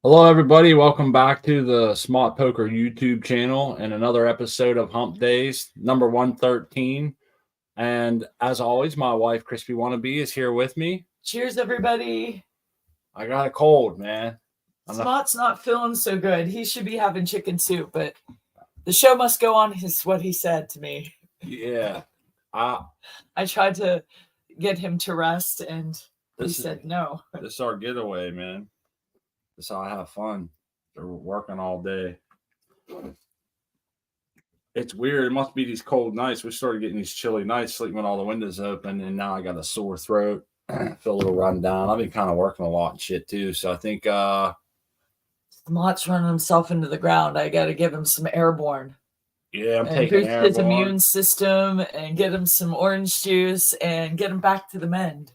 Hello, everybody. Welcome back to the Smot Poker YouTube channel and another episode of Humpdazed, number 113. And as always, my wife, Crispy Wannabe, is here with me. Cheers, everybody. I got a cold, man. Smot's not feeling so good. He should be having chicken soup, but the show must go on is what he said to me. Yeah. I tried to get him to rest, and he said no. This is our getaway, man. This is how I have fun. They're working all day. It's weird. It must be these cold nights. We started getting these chilly nights, sleeping with all the windows open, and now I got a sore throat. Feel a little run down. I've been kind of working a lot and shit too. So I think Smot's running himself into the ground. I got to give him some airborne. Yeah, I'm taking boost airborne. His immune system and get him some orange juice and get him back to the mend.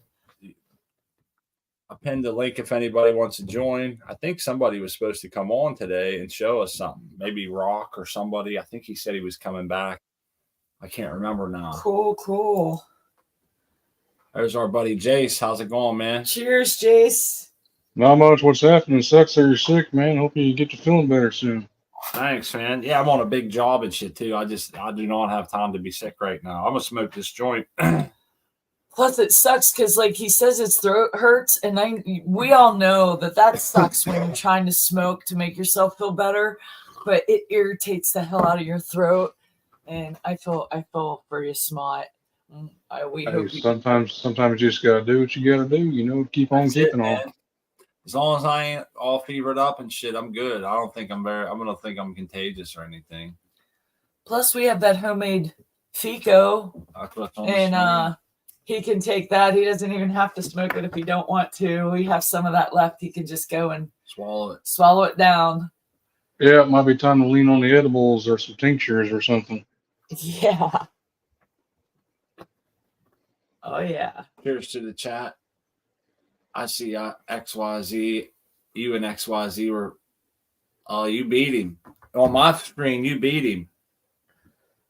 I pinned the link if anybody wants to join. I think somebody was supposed to come on today and show us something. Maybe Rock or somebody. I think he said he was coming back. I can't remember now. Cool. There's our buddy Jace. How's it going, man? Cheers, Jace. Not much. What's happening? Sucks that you're sick, man. Hope you get to feeling better soon. Thanks, man. Yeah, I'm on a big job and shit too. I do not have time to be sick right now. I'm gonna smoke this joint. Plus, it sucks because, like, he says his throat hurts, and we all know that sucks when you're trying to smoke to make yourself feel better, but it irritates the hell out of your throat. And I feel for you, Smot. Sometimes you just gotta do what you gotta do. Keep on keeping on. As long as I ain't all fevered up and shit, I'm good. I don't think I'm gonna think I'm contagious or anything. Plus, we have that homemade Fico, and he can take that. He doesn't even have to smoke it if he don't want to. We have some of that left. He can just go and swallow it down. Yeah, it might be time to lean on the edibles or some tinctures or something. Yeah. Oh, yeah. Cheers to the chat. I see XYZ. You and XYZ were... Oh, you beat him. On my screen, you beat him.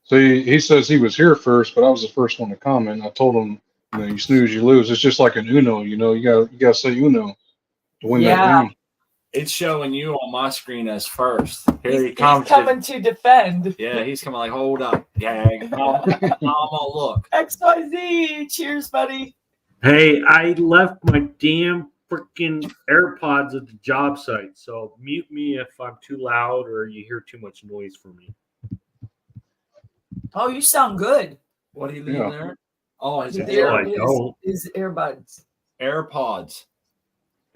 See, he says he was here first, but I was the first one to comment. I told him, you snooze, you lose. It's just like an Uno, you gotta say Uno to win that game. It's showing you on my screen as first. Here he comes. He's coming to defend. Yeah, he's coming like, hold up, gang. I'm gonna look. XYZ. Cheers, buddy. Hey, I left my damn freaking AirPods at the job site, so mute me if I'm too loud or you hear too much noise from me. Oh, you sound good. What are you doing there? Oh, his earbuds. AirPods.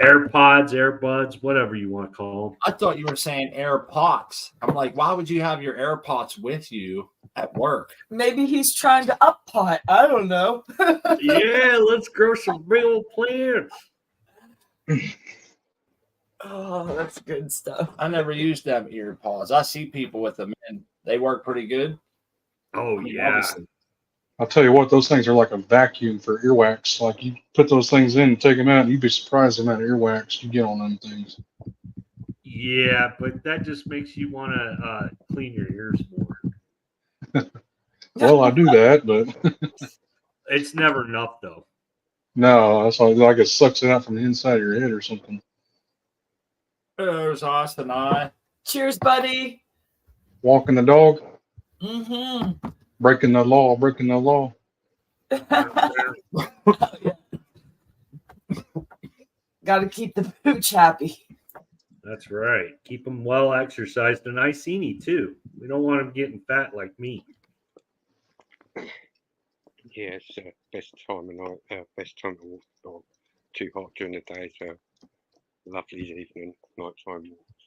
AirPods, whatever you want to call them. I thought you were saying AirPods. I'm like, why would you have your AirPods with you at work? Maybe he's trying to up pot. I don't know. Yeah, let's grow some real plants. Oh, that's good stuff. I never used them AirPods. I see people with them, and they work pretty good. Oh, yeah. Obviously. I'll tell you what, those things are like a vacuum for earwax. Like, you put those things in and take them out, and you'd be surprised the amount of earwax you get on them things. Yeah, but that just makes you want to clean your ears more. Well, I do that, but... It's never enough, though. No, that's like it sucks it out from the inside of your head or something. There's Austin and I. Cheers, buddy. Walking the dog. Mm-hmm. Breaking the law. Got to keep the pooch happy. That's right. Keep them well exercised and icini too. We don't want them getting fat like me. Yeah, it's best time of night. Best time to walk the dog. Too hot during the day, so lovely evening, nighttime walks.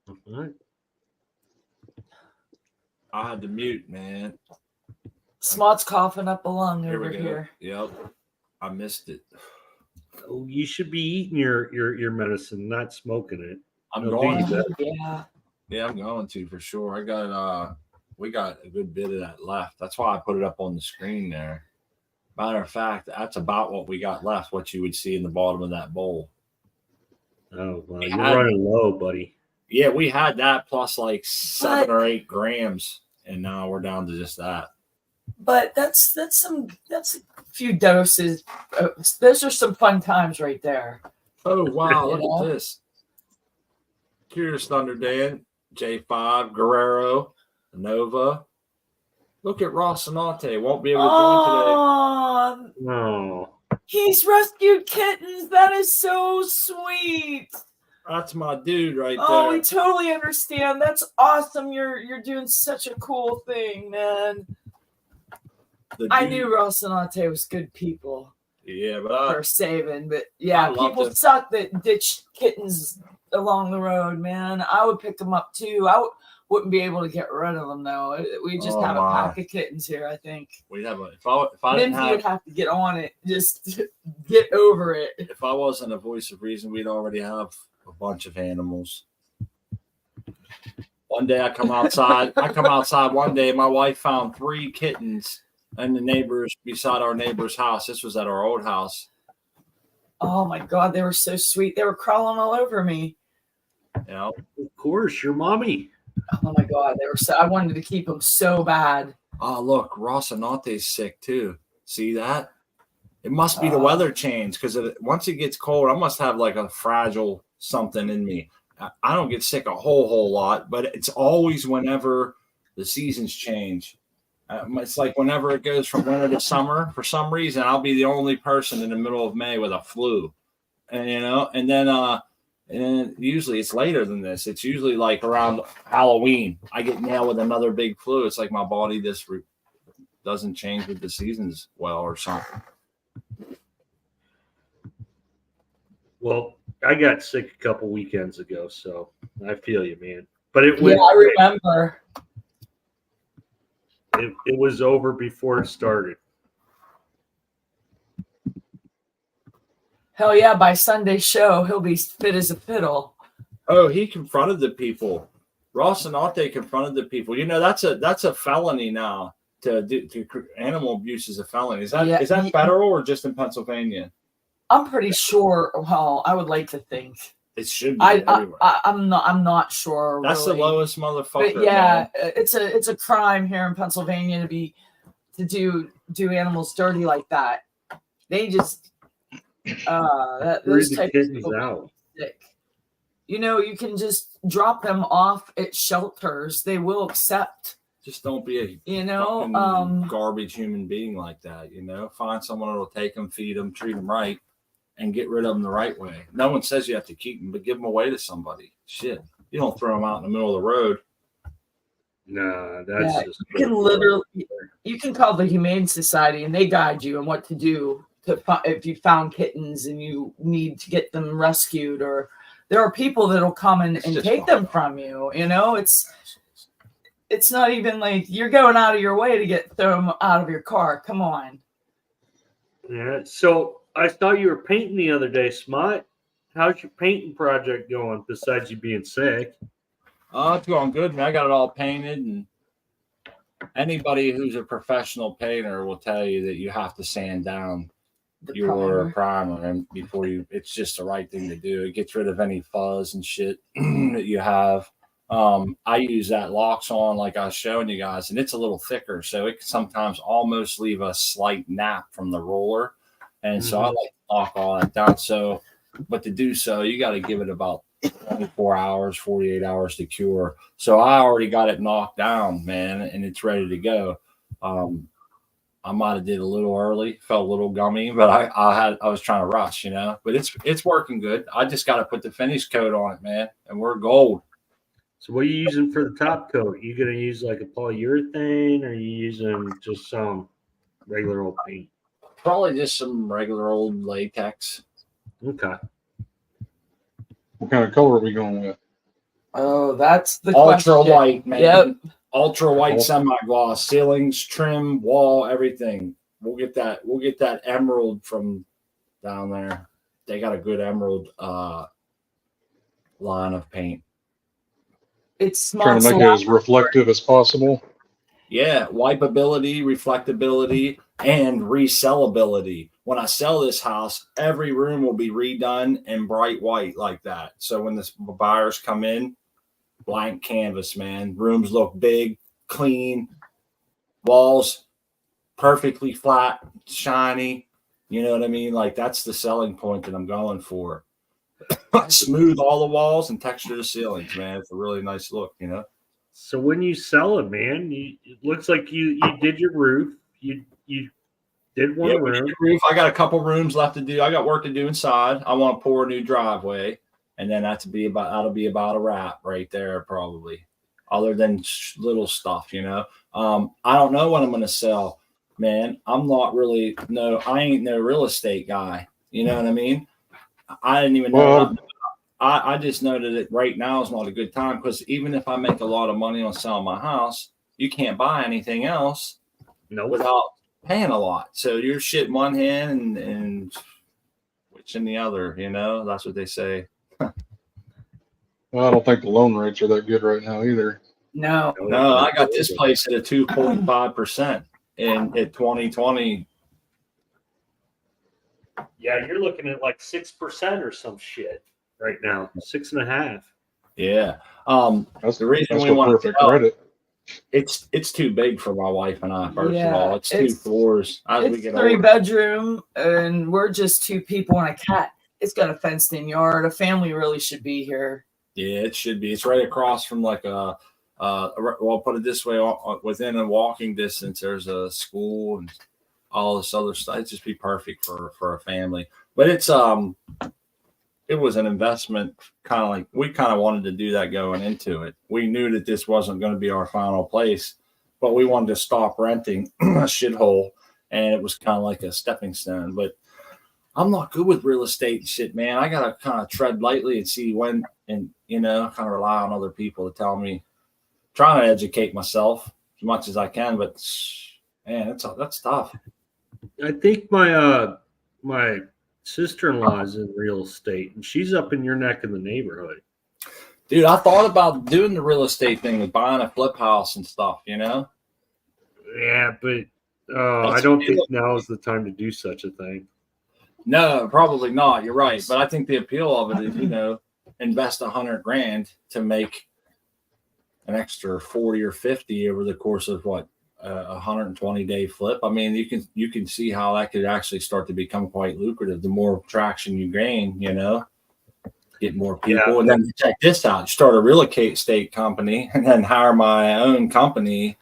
All right. I had to mute, man. Smot's coughing up a lung over here. Yep. I missed it. Oh, you should be eating your medicine, not smoking it. I'm going to. Yeah, I'm going to for sure. We got a good bit of that left. That's why I put it up on the screen there. Matter of fact, that's about what we got left, what you would see in the bottom of that bowl. Oh, well, you're running low, buddy. Yeah, we had that plus like 7 or 8 grams, and now we're down to just that. But that's a few doses. Those are some fun times right there. Oh wow, You look know? at this. Curious Thunder Dan, J5, Guerrero, Nova. Look at Rocinante. Won't be able to join today. Oh, No. he's rescued kittens. That is so sweet. That's my dude right Oh, there. we totally understand. That's awesome. You're doing such a cool thing, man. I knew Rocinante was good people. Yeah, but For saving, but yeah, I loved people it. suck that ditch kittens along the road, man. I would pick them up too. Wouldn't be able to get rid of them though. We just have a pack of kittens here, I think. We'd have if I didn't Lindsay would have to get on it, just get over it. If I wasn't a voice of reason, we'd already have a bunch of animals. One day I come outside. One day. My wife found 3 kittens and the neighbors beside our neighbor's house. This was at our old house. Oh my God, they were so sweet. They were crawling all over me. You know, Of course, your mommy. Oh my God, they were so. I wanted to keep them so bad. oh look, Rossinante's sick too. See that? It must be the weather change because once it gets cold, I must have like a fragile something in me. I don't get sick a whole lot, but it's always whenever the seasons change. It's like whenever it goes from winter to summer, for some reason, I'll be the only person in the middle of May with a flu, and and then usually it's later than this. It's usually like around Halloween. I get nailed with another big flu. It's like my body just doesn't change with the seasons well or something. Well, I got sick a couple weekends ago, so I feel you, man. But it Yeah, went. I remember. It was over before it started. Hell yeah! By Sunday's show, he'll be fit as a fiddle. Oh, he confronted the people. Rocinante confronted the people. You know, that's a felony now. Animal abuse is a felony. Is that federal or just in Pennsylvania? I'm pretty sure. Well, I would like to think. It should be everywhere. I'm not sure. That's really. the lowest motherfucker. But yeah, man. it's a crime here in Pennsylvania to do animals dirty like that. They just those types of people are sick. You know, you can just drop them off at shelters. They will accept. Just don't be a garbage human being like that. You know, find someone that'll take them, feed them, treat them right, and get rid of them the right way. No one says you have to keep them, but give them away to somebody. Shit, you don't throw them out in the middle of the road. Nah, that's just. You can call the Humane Society and they guide you on what to do if you found kittens and you need to get them rescued, or there are people that'll come and take them from you. You know, it's not even like you're going out of your way to get them out of your car. Come on. Yeah. So I saw you were painting the other day, Smot. How's your painting project going besides you being sick? It's going good, man. I got it all painted, and anybody who's a professional painter will tell you that you have to sand down your primer and it's just the right thing to do. It gets rid of any fuzz and shit that you have. I use that locks on like I was showing you guys, and it's a little thicker, so it can sometimes almost leave a slight nap from the roller. And so I like to knock all that down. So, but to do so, you got to give it about 24 hours, 48 hours to cure. So I already got it knocked down, man, and it's ready to go. I might have did a little early, felt a little gummy, but I was trying to rush, you know. But it's working good. I just got to put the finish coat on it, man, and we're gold. So what are you using for the top coat? You gonna use like a polyurethane, or are you using just some regular old paint? Probably just some regular old latex. Okay. What kind of color are we going with? Oh, that's the ultra question. white, man. Yep. Ultra white semi-gloss, ceilings, trim, wall, everything. We'll get that emerald from down there. They got a good emerald line of paint. It's smart. Trying to make it as reflective as possible. Yeah, wipeability, reflectability, and resellability. When I sell this house, every room will be redone in bright white like that. So when the buyers come in, blank canvas, man. Rooms look big, clean. Walls, perfectly flat, shiny. You know what I mean? Like that's the selling point that I'm going for. Smooth all the walls and texture the ceilings, man. It's a really nice look, you know. So when you sell it, man, it looks like you did your roof. You did one we did room. the roof. I got a couple rooms left to do. I got work to do inside. I want to pour a new driveway, and then that'll be about a wrap right there, probably. Other than little stuff, you know. I don't know what I'm going to sell, man. I'm not really I ain't no real estate guy. You know what I mean? I didn't even know. Well, I just know that right now is not a good time because even if I make a lot of money on selling my house, you can't buy anything else without paying a lot. So you're shit in one hand and which in the other, you know, that's what they say. well, I don't think the loan rates are that good right now either. No. No, I got this place at a 2.5% at 2020. Yeah, you're looking at like 6% or some shit right now. 6.5. Yeah. That's the reason that's we for want perfect credit. It's too big for my wife and I. First of all, it's 2 floors. As we It's get 3 older, bedroom, and we're just 2 people and a cat. It's got a fenced in yard. A family really should be here. yeah, it should be. It's right across from like well, I'll put it this way: within a walking distance, there's a school and all this other stuff. It'd just be perfect for a family. But it was an investment, kind of like we kind of wanted to do that going into it. We knew that this wasn't going to be our final place, but we wanted to stop renting a shithole, and it was kind of like a stepping stone. But I'm not good with real estate and shit, man. I gotta kind of tread lightly and see when, and you know, kind of rely on other people to tell me. Trying to educate myself as much as I can, but man, that's tough. I think my sister-in-law is in real estate, and she's up in your neck of the neighborhood. Dude, I thought about doing the real estate thing with buying a flip house and stuff, you know? Yeah, but I don't think now is the time to do such a thing. No, probably not. You're right. But I think the appeal of it is, you know, invest $100,000 to make an extra 40 or 50 over the course of what, 120-day flip. I mean, you can see how that could actually start to become quite lucrative. The more traction you gain, you know, get more people. Yeah. And then check this out: start a real estate company, and then hire my own company,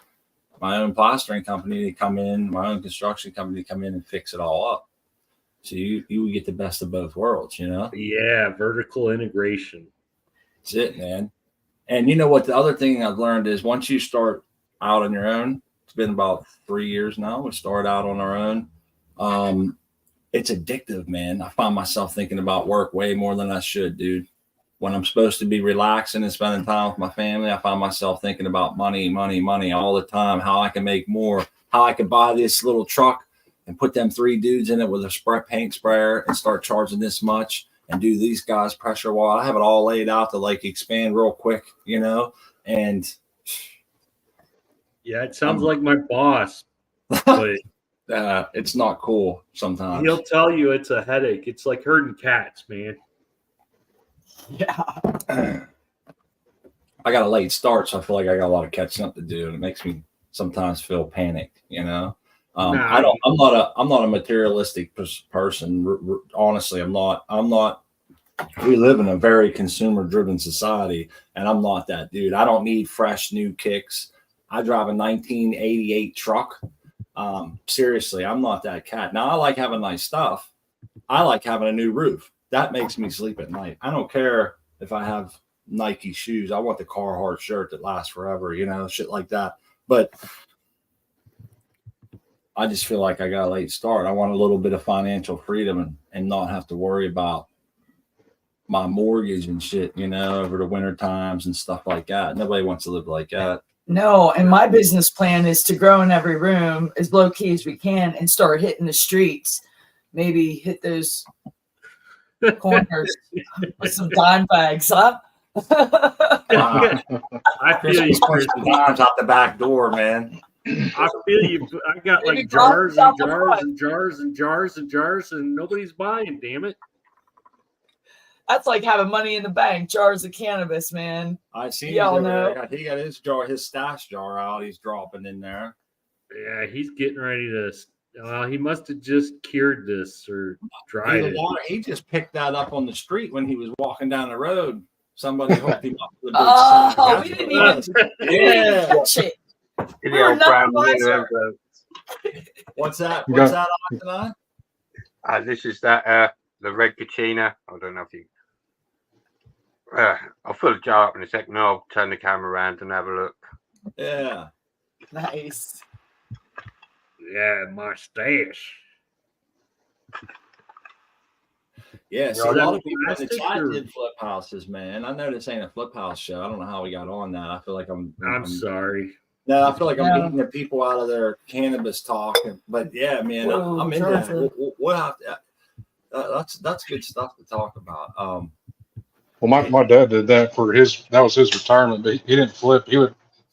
my own plastering company to come in, my own construction company to come in and fix it all up. So you would get the best of both worlds, you know? Yeah, vertical integration. That's it, man. And you know what? The other thing I've learned is once you start out on your own, it's been about 3 years now. We started out on our own. It's addictive, man. I find myself thinking about work way more than I should, dude. When I'm supposed to be relaxing and spending time with my family, I find myself thinking about money all the time, how I can make more, how I can buy this little truck and put them 3 dudes in it with a paint sprayer and start charging this much and do these guys pressure wall. I have it all laid out to like expand real quick, you know? And yeah, it sounds like my boss, but it's not cool sometimes. He'll tell you it's a headache. It's like herding cats, man. Yeah. I got a late start, so I feel like I got a lot of catching up to do, and it makes me sometimes feel panicked, you know? I'm not a materialistic person. Honestly, I'm not. We live in a very consumer-driven society, and I'm not that dude. I don't need fresh new kicks. I drive a 1988 truck. Seriously, I'm not that cat. Now, I like having nice stuff. I like having a new roof. That makes me sleep at night. I don't care if I have Nike shoes. I want the Carhartt shirt that lasts forever, you know, shit like that. But I just feel like I got a late start. I want a little bit of financial freedom and not have to worry about my mortgage and shit, you know, over the winter times and stuff like that. Nobody wants to live like that. No, and my business plan is to grow in every room as low key as we can and start hitting the streets. Maybe hit those corners with some dime bags, huh? I feel you. Some dimes out the back door, man. I feel you. I got like jars and jars and jars and jars and jars, and nobody's buying. Damn it! That's like having money in the bank, jars of cannabis, man. I see. Y'all know. He got his jar, his stash jar out. He's dropping in there. Yeah, he's getting ready to. Well, he must have just cured this or dried The it. water, he just picked that up on the street when he was walking down the road. Somebody hooked him up with a big sack. Oh, That's we didn't what even, it was. Yeah. touch it. In We the were old not brown the wiser. What's that? You What's got- that, Octagon? This is that the red Katina. I don't know if you. I'll fill the jar up in a second. I'll turn the camera around and have a look. Yeah. Nice. Yeah, my stash. Yeah, see, Are a lot they of people in the plastic chat or- did flip houses, man. I know this ain't a flip house show. I don't know how we got on that. I feel like I'm sorry. No, I feel like I'm No. beating the people out of their cannabis talk. But yeah, man, Whoa, I'm into that. Georgia. We'll have to, that's good stuff to talk about. Well, my dad did that for that was his retirement, but he didn't flip.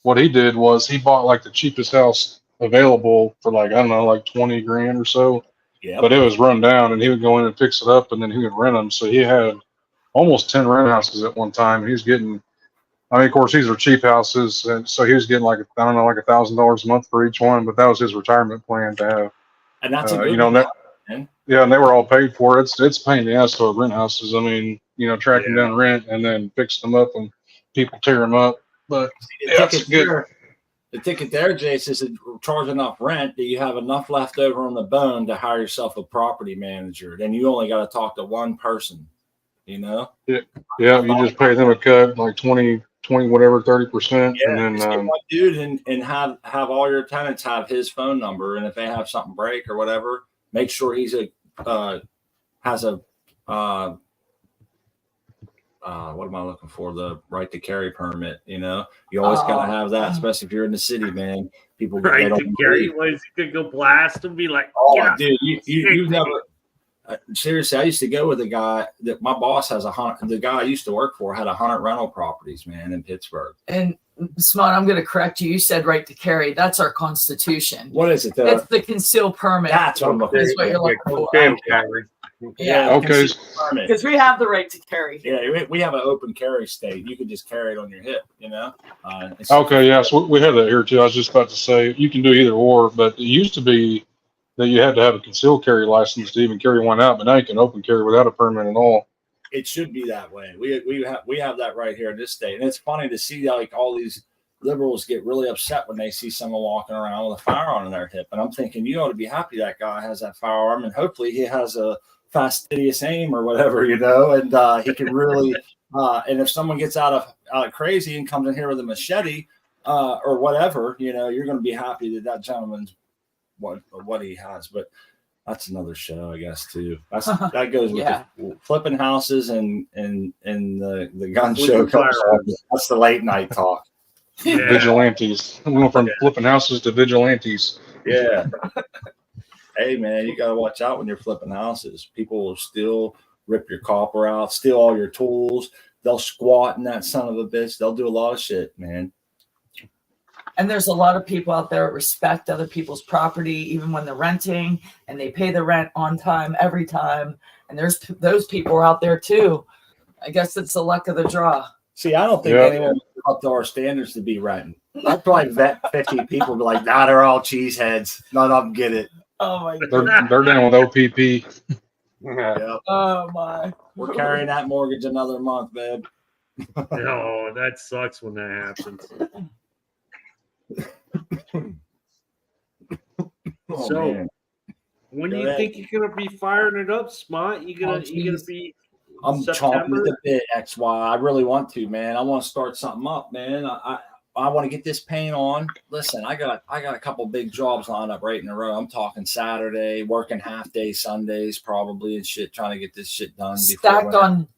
What he did was he bought like the cheapest house available for like, I don't know, like 20 grand or so, Yeah, but it was run down and he would go in and fix it up and then he would rent them. So he had almost 10 rent houses at one time. He was getting, I mean, of course, these are cheap houses. And so he was getting like, I don't know, like $1,000 a month for each one, but that was his retirement plan to have, and that's a good you know, one, man. yeah, and they were all paid for. It's a pain in the ass to have rent houses. I mean, you know, tracking Yeah. down rent and then fixing them up and people tear them up. But yeah, it's good. The ticket there, Jace, is to charge enough rent that you have enough left over on the bone to hire yourself a property manager. Then you only got to talk to one person, you know? Yeah, you just pay them a cut, like 20, whatever, 30%. Yeah, And just get then, one dude and have all your tenants have his phone number. And if they have something break or whatever, make sure he's has a what am I looking for? The right to carry permit. You know, you always got to have that, especially if you're in the city, man. People they Right don't to carry. believe. Was he could go blast and be like, Oh, "Get out." dude, you've never. Seriously, I used to go with a guy that my boss has the guy I used to work for had 100 rental properties, man, in Pittsburgh. And Smart, I'm going to correct you. You said right to carry. That's our Constitution. What is it? It's the concealed permit. That's what I'm looking Is what for. you're looking for. Damn carry. Yeah. okay. concealed permit. Because we have the right to carry. Yeah, we have an open carry state. You can just carry it on your hip, you know. Okay, yeah, so we have that here too. I was just about to say you can do either or, but it used to be that you had to have a concealed carry license to even carry one out, but now you can open carry without a permit at all. It should be that way. We have that right here in this state, and it's funny to see like all these liberals get really upset when they see someone walking around with a firearm in their hip, and I'm thinking you ought to be happy that guy has that firearm, and hopefully he has a fastidious aim or whatever, you know, and he can really. And if someone gets out of crazy and comes in here with a machete or whatever, you know, you're going to be happy that gentleman's what he has. But that's another show, I guess, too. That goes with the flipping houses and the gun show. That's the late night talk. Yeah. Vigilantes. We went from flipping houses to vigilantes. Yeah. Hey, man, you got to watch out when you're flipping houses. People will still rip your copper out, steal all your tools. They'll squat in that son of a bitch. They'll do a lot of shit, man. And there's a lot of people out there that respect other people's property, even when they're renting, and they pay the rent on time every time. And there's those people are out there too. I guess it's the luck of the draw. See, I don't think anyone would up to our standards to be renting. I'd probably vet 50 people, be like, nah, they're all cheeseheads. None of them get it. Oh my god. They're down with OPP. Yeah. Oh my. We're carrying that mortgage another month, babe. No, that sucks when that happens. Oh, So, man. when do Go you ahead. think you're gonna be firing it up, Smot? You gonna be? I'm chomping at September? the bit, XY. I really want to, man. I want to start something up, man. I want to get this paint on. Listen, I got a couple big jobs lined up right in a row. I'm talking Saturday, working half day Sundays probably and shit, trying to get this shit done. Stacked on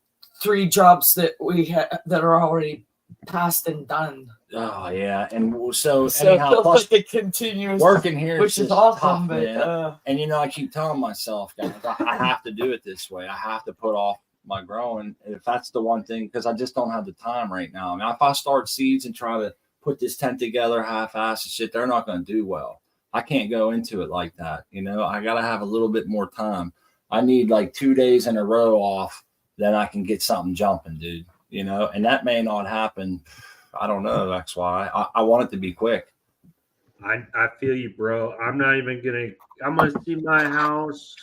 3 jobs that we that are already passed and done. Oh yeah, and so So anyhow, it feels plus like it continues, working here, which is just awesome. tough, man. But And you know, I keep telling myself, guys, I have to do it this way. I have to put off my growing if that's the one thing, because I just don't have the time right now. I mean, if I start seeds and try to put this tent together half-ass and shit, they're not going to do well. I can't go into it like that. You know, I got to have a little bit more time. I need like 2 days in a row off, then I can get something jumping, dude. You know, and that may not happen. I don't know. That's why I want it to be quick. I feel you, bro. I'm not even I'm gonna see my house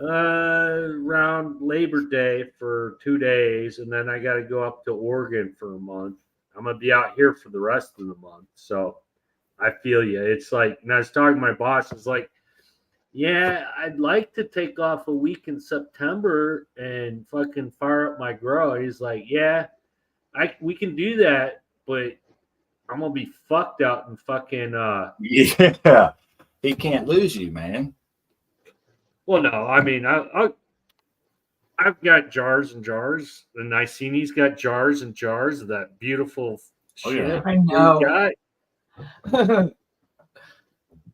around Labor Day for 2 days, and then I got to go up to Oregon for a month. I'm gonna be out here for the rest of the month, so I feel you. It's like, and I was talking to my boss. It's like, yeah, I'd like to take off a week in September and fucking fire up my grow. And he's like, yeah, we can do that, but I'm gonna be fucked out and fucking Yeah, he can't lose you, man. Well, no, I mean, I've got jars and jars, and Icini's got jars and jars of that beautiful Oh, shit. yeah. I know. Got.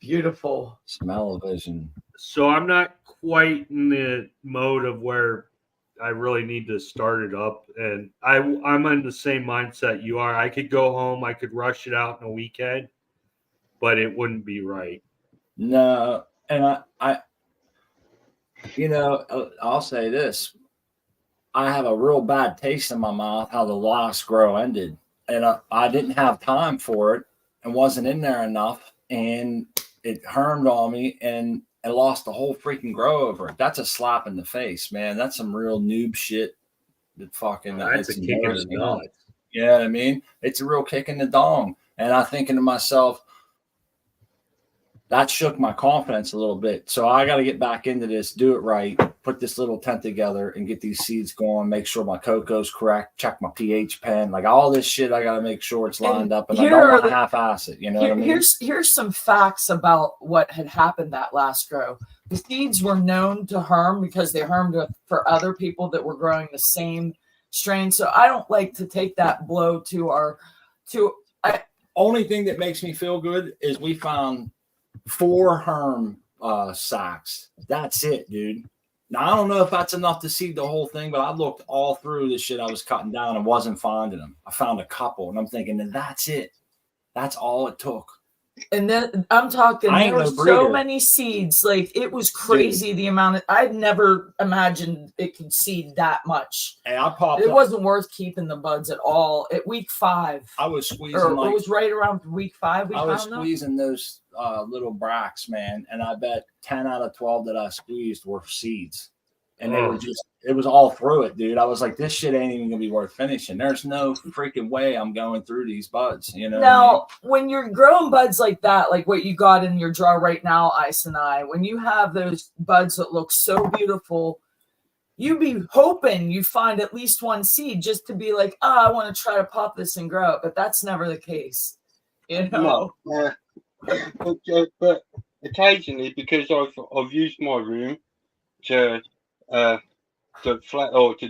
Beautiful. Smell-o-vision. So I'm not quite in the mode of where I really need to start it up, and I'm in the same mindset you are. I could go home, I could rush it out in a weekend, but it wouldn't be right. No, and I I'll say this. I have a real bad taste in my mouth how the last grow ended. And I didn't have time for it and wasn't in there enough. And it hermed on me and I lost the whole freaking grow over it. That's a slap in the face, man. That's some real noob shit that fucking That's a kick in the nuts. You know what I mean? It's a real kick in the dong. And I'm thinking to myself, that shook my confidence a little bit. So I got to get back into this, do it right, put this little tent together and get these seeds going, make sure my cocoa's correct, check my pH pen, like all this shit. I got to make sure it's lined up and I don't want to half-ass it. You know what I mean? Here's some facts about what had happened that last grow. The seeds were known to herm because they hermed for other people that were growing the same strain. So I don't like to take that blow only thing that makes me feel good is we found 4 herm sacks. That's it, dude. Now I don't know if that's enough to seed the whole thing, but I looked all through the shit I was cutting down and wasn't finding them. I found a couple, and I'm thinking, and that's it. That's all it took. And then I'm talking, there were so many seeds. Like, it was crazy, dude. The amount I'd never imagined it could seed that much. Hey, it wasn't worth keeping the buds at all. At week 5, I was squeezing. It was right around week 5. I was squeezing those little bracts, man, and I bet 10 out of 12 that I squeezed were seeds. And they were it was all through it, dude. I was like, this shit ain't even gonna be worth finishing. There's no freaking way I'm going through these buds, you know. Now, when you're growing buds like that, like what you got in your jar right now, Ice and I, when you have those buds that look so beautiful, you'd be hoping you find at least one seed just to be like, I want to try to pop this and grow it. But that's never the case, you know. No, but occasionally, because I've used my room to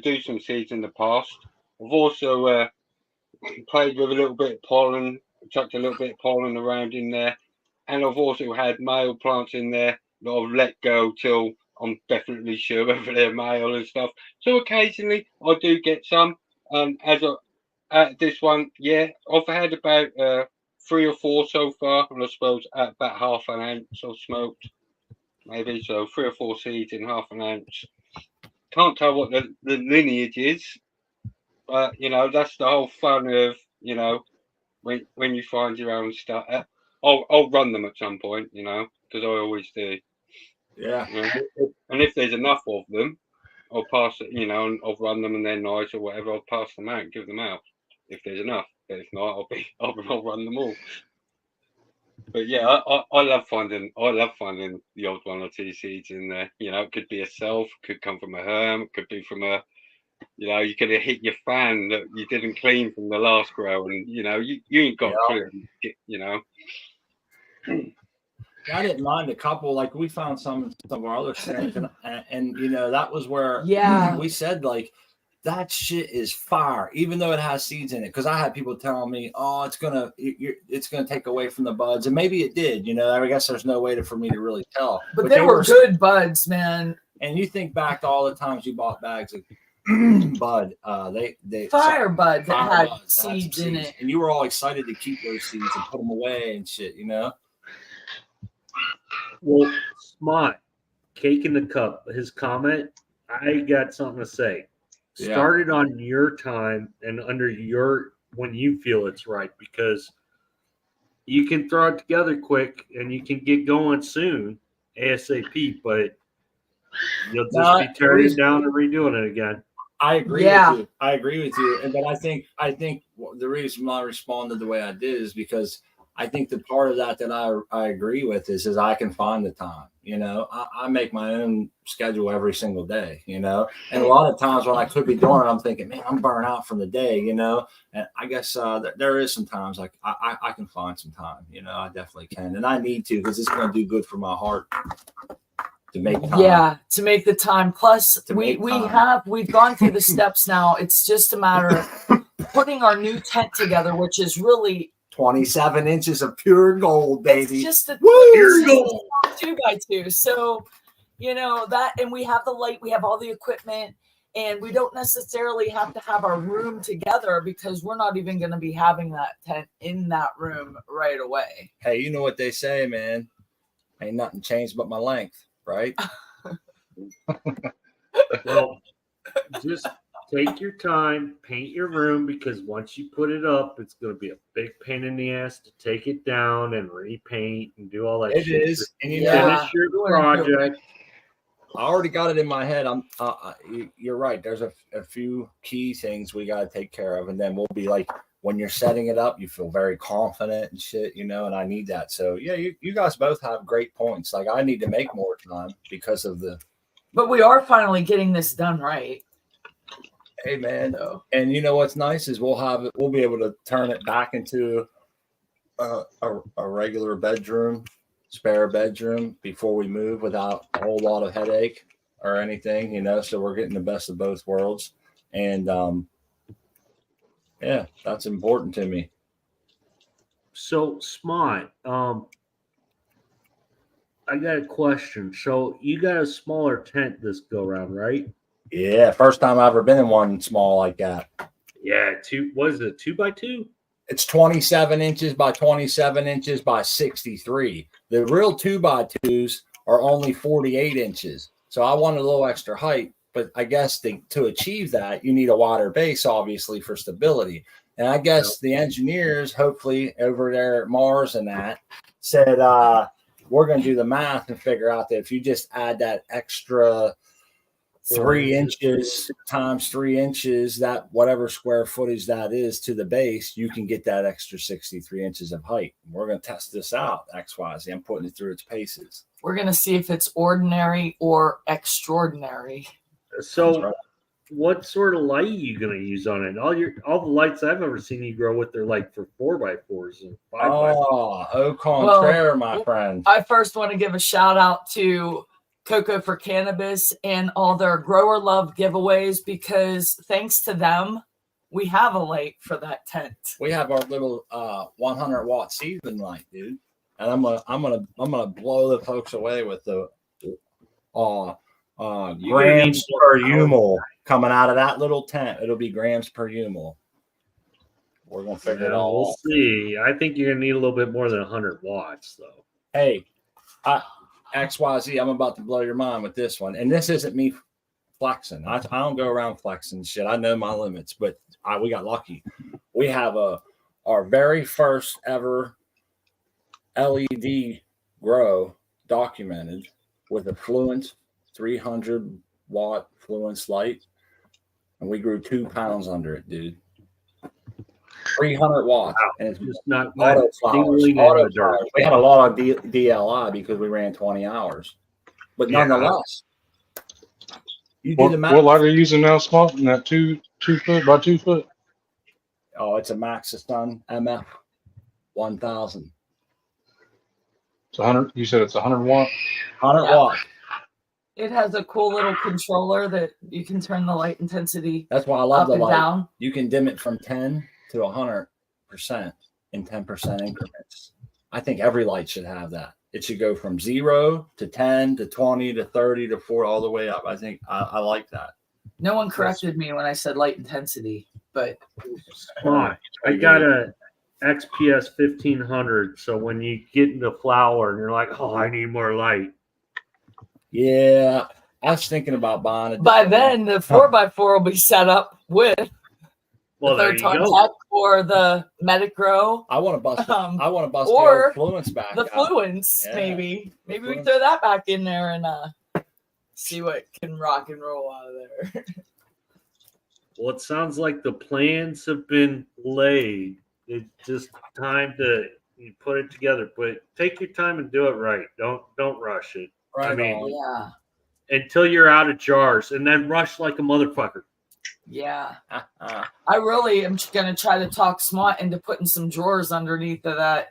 do some seeds in the past. I've also played with a little bit of pollen, chucked a little bit of pollen around in there, and I've also had male plants in there that I've let go till I'm definitely sure whether they're male and stuff. So occasionally I do get some. This one, yeah, I've had about 3 or 4 so far, and I suppose at about half an ounce I've smoked, maybe. So 3 or 4 seeds in half an ounce. Can't tell what the lineage is, but that's the whole fun of when you find your own stuff. I'll run them at some point, because I always do. Yeah. And if there's enough of them, I'll pass it. And I'll run them and they're nice or whatever. I'll pass them out, give them out if there's enough. But if not, I'll run them all. But yeah, I love finding the odd 1 or 2 seeds in there. It could be a self, could come from a herm, it could be from a, you could have hit your fan that you didn't clean from the last grow, and you ain't got clear. I didn't mind a couple. Like we found some of our other things, and that was where we said like, that shit is fire, even though it has seeds in it. Because I had people telling me, "Oh, it's gonna take away from the buds," and maybe it did. I guess there's no way for me to really tell. But they were good buds, man. And you think back to all the times you bought bags of bud, they fire bud that had seeds in it, and you were all excited to keep those seeds and put them away and shit. Well, Smot, cake in the cup. His comment. I got something to say. Started on your time and under when you feel it's right, because you can throw it together quick and you can get going soon, ASAP. But you'll just be tearing it down and redoing it again. I agree Yeah. with you. I agree with you. And but I think the reason I responded the way I did is because I think the part of that I agree with is I can find the time. You know, I make my own schedule every single day, you know, and a lot of times when I could be doing it, I'm thinking, man, I'm burnt out from the day, you know, and I guess there is some times like I can find some time, you know, I definitely can. And I need to, because it's going to do good for my heart to make time. Yeah, to make the time. Plus, we've gone through the steps now. It's just a matter of putting our new tent together, which is really 27 inches of pure gold, baby. It's just a pure gold 2x2. So, you know, that, and we have the light, we have all the equipment, and we don't necessarily have to have our room together because we're not even going to be having that tent in that room right away. Hey, you know what they say, man? Ain't nothing changed but my length, right? Well, just take your time, paint your room, because once you put it up, it's going to be a big pain in the ass to take it down and repaint and do all that It shit. is. And you Finish your project. I already got it in my head. You're right. There's a few key things we got to take care of, and then we'll be like, when you're setting it up, you feel very confident and shit, you know, and I need that. So yeah, you guys both have great points. Like I need to make more time because of but we are finally getting this done right. Hey man, and you know what's nice is we'll be able to turn it back into a regular bedroom, spare bedroom before we move without a whole lot of headache or anything, you know. So we're getting the best of both worlds, and yeah, that's important to me. So Smot, I got a question. So you got a smaller tent this go round, right? Yeah, first time I've ever been in one small like that. Yeah, what is it, 2x2? It's 27 inches by 27 inches by 63. The real 2x2s are only 48 inches. So I wanted a little extra height, but I guess to achieve that, you need a wider base, obviously, for stability. And I guess the engineers, hopefully over there at Mars and that, said, we're going to do the math and figure out that if you just add that extra 3 inches times 3 inches, that whatever square footage that is to the base, you can get that extra 63 inches of height. We're going to test this out, XYZ. I'm putting it through its paces. We're going to see if it's ordinary or extraordinary. So what sort of light are you going to use on it? All the lights I've ever seen you grow with, they're like for 4x4s and 5x4s. Au contraire, my friend. I first want to give a shout out to Cocoa for Cannabis and all their grower love giveaways, because thanks to them, we have a light for that tent. We have our little 100 watt season light, dude, and I'm gonna blow the folks away with the grams per UML coming out of that little tent. It'll be grams per UML. We're gonna figure it all. We'll see. I think you're gonna need a little bit more than 100 watts, though. Hey, XYZ, I'm about to blow your mind with this one. And this isn't me flexing. I don't go around flexing shit. I know my limits, but we got lucky. We have our very first ever LED grow documented with a Fluence 300 watt Fluence light. And we grew 2 pounds under it, dude. 300 watts, wow. And it's just not auto flowers. We had a lot of DLI because we ran 20 hours, but nonetheless, you do the math. What light are you using now, Smot? In that 2 foot by 2 foot? Oh, it's a Maxis Sun MF 1000. It's 100. You said it's 100 watt. 100 watt. It has a cool little controller that you can turn the light intensity. That's why I love the light. Down. You can dim it from 10 to 100% in 10% increments. I think every light should have that. It should go from 0 to 10 to 20 to 30 to 40 all the way up. I think I like that. No one corrected me when I said light intensity, but I got a XPS 1500. So when you get into flower and you're like, oh, I need more light. Yeah, I was thinking about buying it. By then, the 4x4 will be set up with Well, the there third you time go. tech or the medic grow. I want to bust. I want to bust or the old Fluence back. The out. Fluence, Yeah. maybe. Maybe we Fluence. throw that back in there and see what can rock and roll out of there. Well, it sounds like the plans have been laid. It's just time to put it together. But take your time and do it right. Don't rush it. Right I mean, on. Yeah. until you're out of jars, and then rush like a motherfucker. Yeah. I really am going to try to talk Smot into putting some drawers underneath of that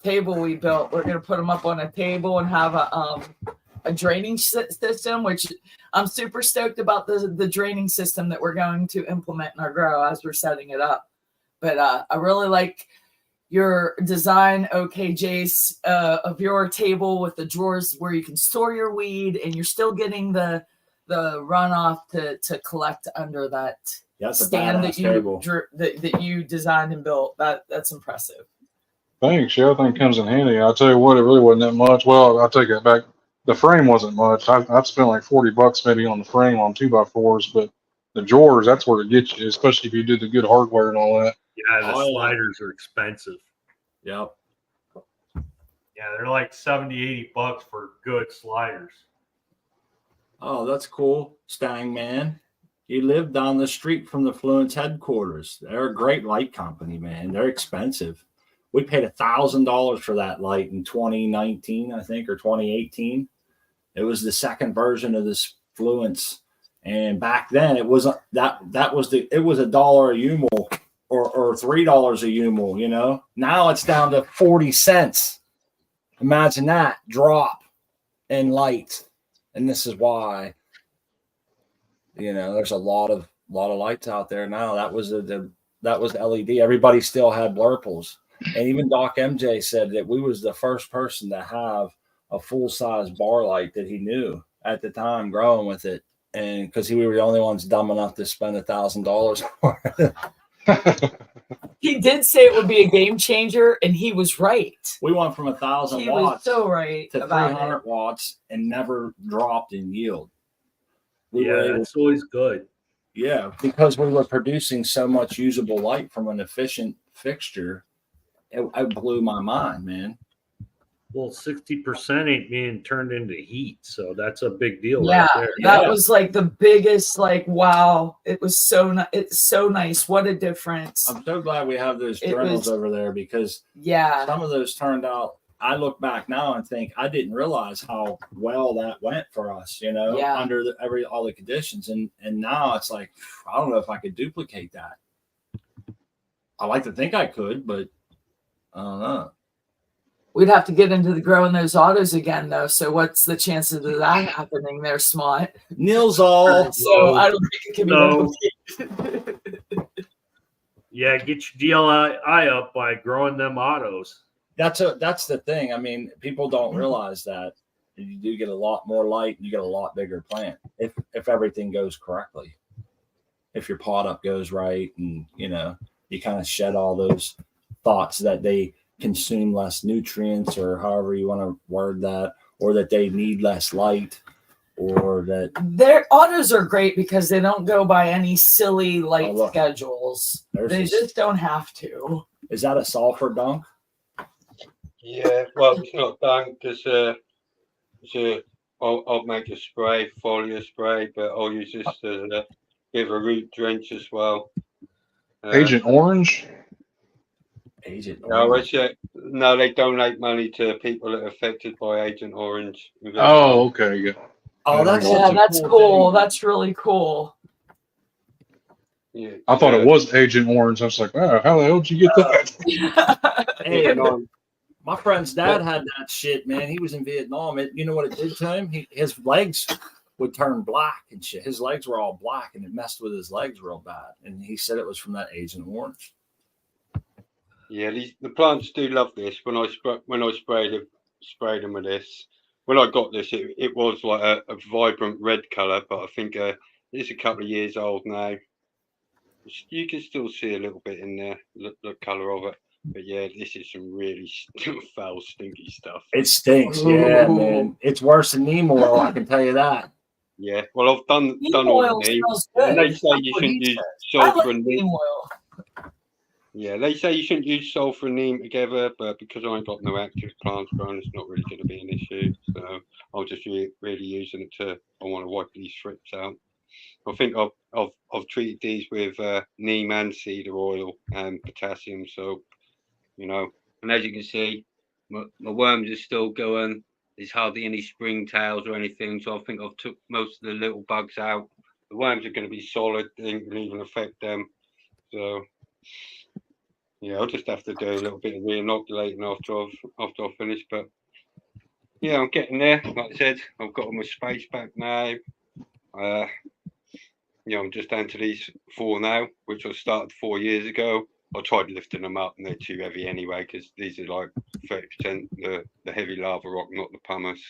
table we built. We're going to put them up on a table and have a draining system, which I'm super stoked about the draining system that we're going to implement in our grow as we're setting it up. But I really like your design, okay, Jace, of your table with the drawers where you can store your weed and you're still getting the runoff to collect under that stand that you designed and built. That's impressive. Thanks. Yeah, I think it comes in handy. I'll tell you what, it really wasn't that much. Well, I'll take it back. The frame wasn't much. I'd spent like $40 maybe on the frame on 2x4s, but the drawers, that's where it gets you, especially if you do the good hardware and all that. Yeah, the sliders are expensive. Yep. Yeah, they're like $70-$80 for good sliders. Oh, that's cool, Stang man. You live down the street from the Fluence headquarters. They're a great light company, man. They're expensive. We paid $1,000 for that light in 2019, I think, or 2018. It was the second version of this Fluence, and back then it was it was $1 a UML or $3 a UML. You know, now it's down to 40 cents. Imagine that drop in light. And this is why, you know, there's a lot of lights out there now. That was the LED. Everybody still had blurples, and even Doc MJ said that we was the first person to have a full size bar light that he knew at the time growing with it, and because we were the only ones dumb enough to spend $1,000 for it. He did say it would be a game changer, and he was right. We went from 1,000 He watts was so right to about 300 it. watts and never dropped in yield. Yeah, that's always good. Yeah, because we were producing so much usable light from an efficient fixture, it blew my mind, man. Well, 60% ain't being turned into heat, so that's a big deal yeah, right there. that was like the biggest, like, wow, it was it's so nice. What a difference. I'm so glad we have those journals over there, because some of those turned out, I look back now and think I didn't realize how well that went for us, you know, under all the conditions. And now it's like, I don't know if I could duplicate that. I like to think I could, but I don't know. We'd have to get into the growing those autos again, though. So what's the chances of that happening there, Smot? Nils all. So I don't think it can be Yeah, get your DLI up by growing them autos. That's the thing. I mean, people don't realize that you do get a lot more light and you get a lot bigger plant if everything goes correctly. If your pot up goes right, and you know, you kind of shed all those thoughts that they consume less nutrients, or however you want to word that, or that they need less light, or that their autos are great because they don't go by any silly light schedules. They just don't have to. Is that a sulfur dunk? Yeah, well, it's not dunk. I'll make a spray, foliar spray, but I'll use this as a bit of a root drench as well. Agent Orange? Agent Orange. No, they donate money to people that are affected by Agent Orange. Oh, okay. Yeah. Oh, that's cool. That's really cool. Yeah, I thought it was Agent Orange. I was like, wow, how the hell did you get that? Hey, my friend's dad had that shit, man. He was in Vietnam. You know what it did to him? His legs would turn black and shit. His legs were all black, and it messed with his legs real bad. And he said it was from that Agent Orange. Yeah, the plants do love this. When I sprayed them with this, when I got this, it was like a vibrant red color, but I think it's a couple of years old now. You can still see a little bit in there, the color of it. But yeah, this is some really foul, stinky stuff. It stinks, yeah, man. It's worse than neem oil, I can tell you that. Yeah, well, I've done all the neem, and they say you shouldn't use sulfur and neem neem. oil. Yeah, they say you shouldn't use sulfur and neem together, but because I ain't got no active plants growing, it's not really going to be an issue. So I'll just really using it to. I want to wipe these strips out. I think I've treated these with neem and cedar oil and potassium soap. And as you can see, my worms are still going. There's hardly any springtails or anything, so I think I've took most of the little bugs out. The worms are going to be solid; they ain't going to even affect them. So yeah, I'll just have to do a little bit of re-inoculating after I've finished. But yeah, I'm getting there. Like I said, I've got all my space back now. I'm just down to these 4 now, which I started 4 years ago. I tried lifting them up, and they're too heavy anyway because these are like 30% the heavy lava rock, not the pumice.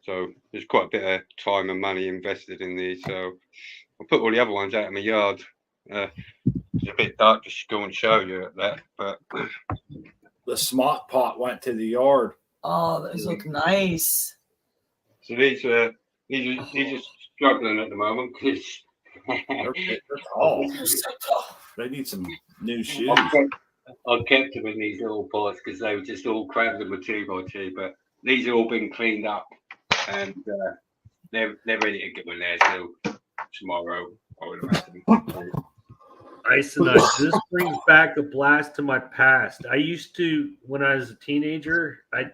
So there's quite a bit of time and money invested in these. So I'll put all the other ones out in my yard. It's a bit dark to go and show you that, but The Smot pot went to the yard. Oh, those look nice. So these are struggling at the moment because They're tall. They're so tall. They need some new shoes. I kept them in these little pots because they were just all crammed in with 2x2. But these have all been cleaned up, and they're ready to get in there till tomorrow. I would imagine. Ice and Ice. This brings back a blast to my past. I used to, when I was a teenager, I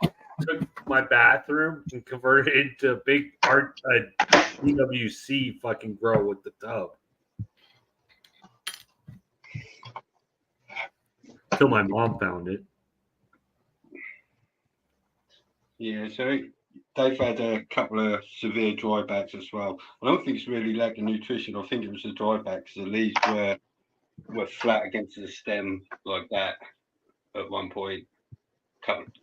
took my bathroom and converted it into a big DWC fucking grow with the tub. Till my mom found it. Yeah, so they've had a couple of severe drybacks as well. I don't think it's really lack of nutrition. I think it was the drybacks. The leaves were flat against the stem like that at one point,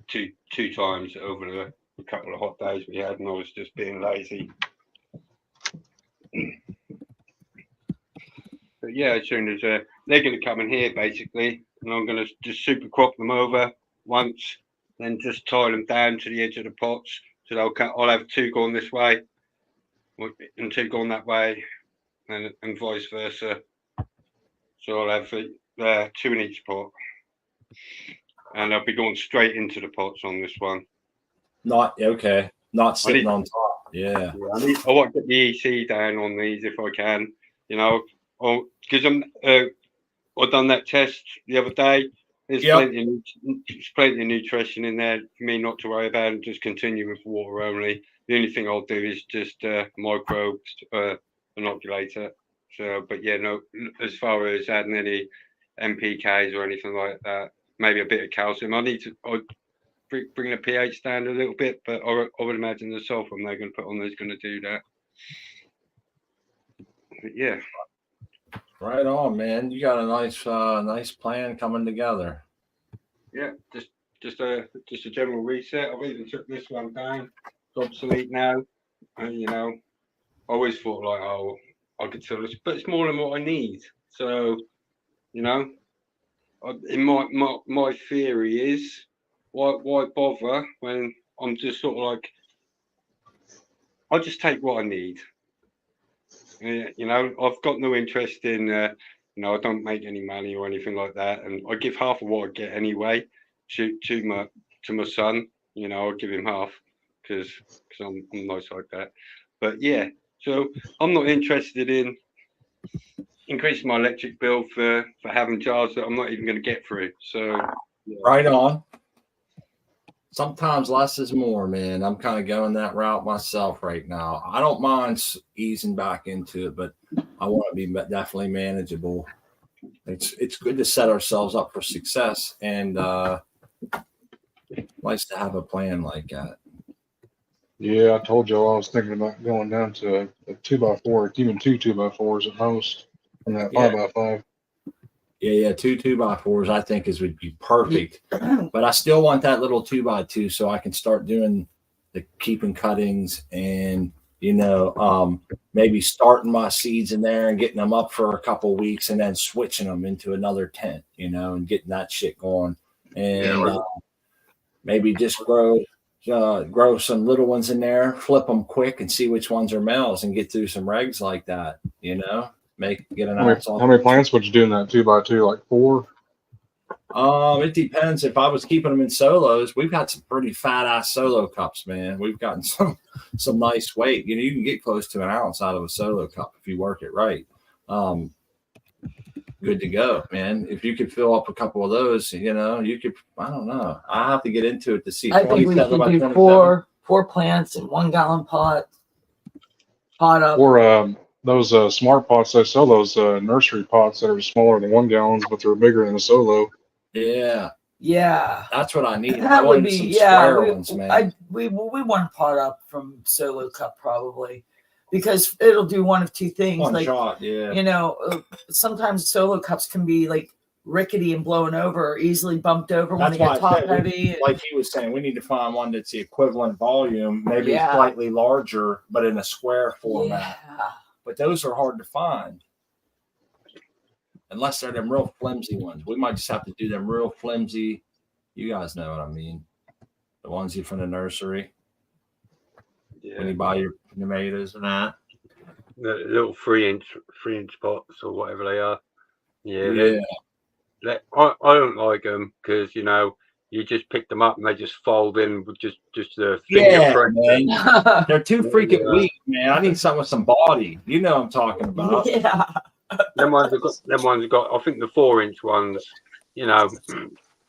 two times over the couple of hot days we had, and I was just being lazy. But yeah, as soon as they're going to come in here basically, and I'm going to just super crop them over once, then just tie them down to the edge of the pots. So I'll have 2 going this way and 2 going that way, and vice versa. So I'll have 2 in each pot, and I'll be going straight into the pots on this one. Not sitting on top. Yeah. I want to get the EC down on these if I can, because I've done that test the other day. There's plenty of nutrition in there for me not to worry about, and just continue with water only. The only thing I'll do is just microbes inoculator. So, but yeah, no, as far as adding any NPKs or anything like that, maybe a bit of calcium. I'd bring the pH down a little bit, but I would imagine the sulfur they're going to put on there is going to do that. But yeah. Right on, man. You got a nice plan coming together. Yeah, just a general reset. I've even took this one down. It's obsolete now. And I always thought like, oh, I could sell this, but it's more than what I need. So, in my theory is why bother when I'm just sort of like, I'll just take what I need. I've got no interest in, I don't make any money or anything like that, and I give half of what I get anyway to my son. I'll give him half because I'm nice like that. But yeah, so I'm not interested in increasing my electric bill for having jars that I'm not even going to get through. So yeah. Right on. Sometimes less is more, man. I'm kind of going that route myself right now. I don't mind easing back into it, but I want to be definitely manageable. It's good to set ourselves up for success, and nice to have a plan like that. Yeah, I told y'all I was thinking about going down to a 2x4, even 2 2x4s at most, and that 5x5. Yeah, 2 2x4s I think would be perfect. But I still want that little 2x2 so I can start doing the keeping cuttings and maybe starting my seeds in there and getting them up for a couple of weeks and then switching them into another tent, and getting that shit going. And maybe just grow some little ones in there, flip them quick and see which ones are males and get through some regs like that, get an How ounce off. many plants would you do in that 2x2? Like 4? It depends. If I was keeping them in solos, we've got some pretty fat ass solo cups, man. We've gotten some nice weight. You can get close to an ounce out of a solo cup if you work it right. Good to go, man. If you could fill up a couple of those, you could. I don't know. I have to get into it to see. I think we could do four plants in 1 gallon pot up. Or those smart pots. They sell those nursery pots that are smaller than 1 gallons, but they're bigger than a solo. Yeah. That's what I need. That would be ones, man. We want to pot up from solo cup probably, because it'll do one of two things. One shot, yeah. Sometimes solo cups can be like rickety and blown over, or easily bumped over when That's they why get top heavy. Like he was saying, we need to find one that's the equivalent volume, maybe slightly larger, but in a square format. Yeah. But those are hard to find. Unless they're them real flimsy ones. We might just have to do them real flimsy. You guys know what I mean. The ones you from the nursery. Yeah. When you buy your tomatoes and that. The little 3-inch pots or whatever they are. Yeah. I don't like them because, you just pick them up and they just fold in with just the fingerprint. Man. They're too freaking weak, man. I need something with some body. You know what I'm talking about. Yeah. Them ones have got, I think the 4-inch ones,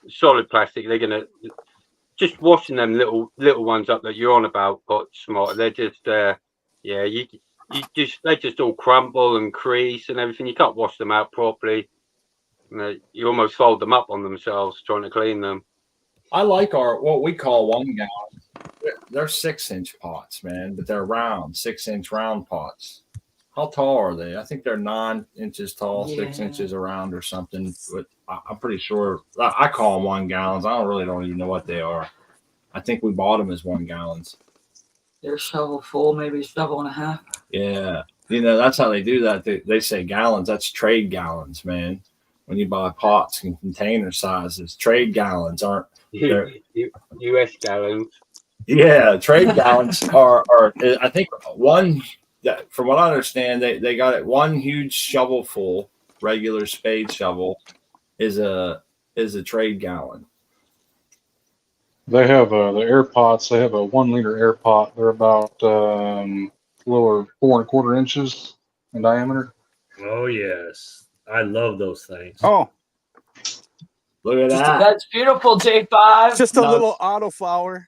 solid plastic. They're gonna just washing them little ones up that you're on about, but smart. They're just they just all crumble and crease and everything. You can't wash them out properly. You almost fold them up on themselves trying to clean them. I like what we call 1 gallon. They're 6-inch pots, man, but they're round, 6-inch round pots. How tall are they? I think they're 9 inches tall, 6 inches around or something. But I'm pretty sure I call them 1 gallons. I don't even know what they are. I think we bought them as 1 gallons. They're shovel full, maybe a shovel and a half. Yeah. That's how they do that. They say gallons. That's trade gallons, man. When you buy pots in container sizes, trade gallons aren't. U.S. gallons. Yeah, trade gallons are. I think one. From what I understand, they got it. One huge shovel full, regular spade shovel, is a trade gallon. They have the Airpods. They have a 1 liter Airpot. They're about a little over 4 1/4 inches in diameter. Oh yes, I love those things. Oh, look at that! That's beautiful, J5. Just a little autoflower.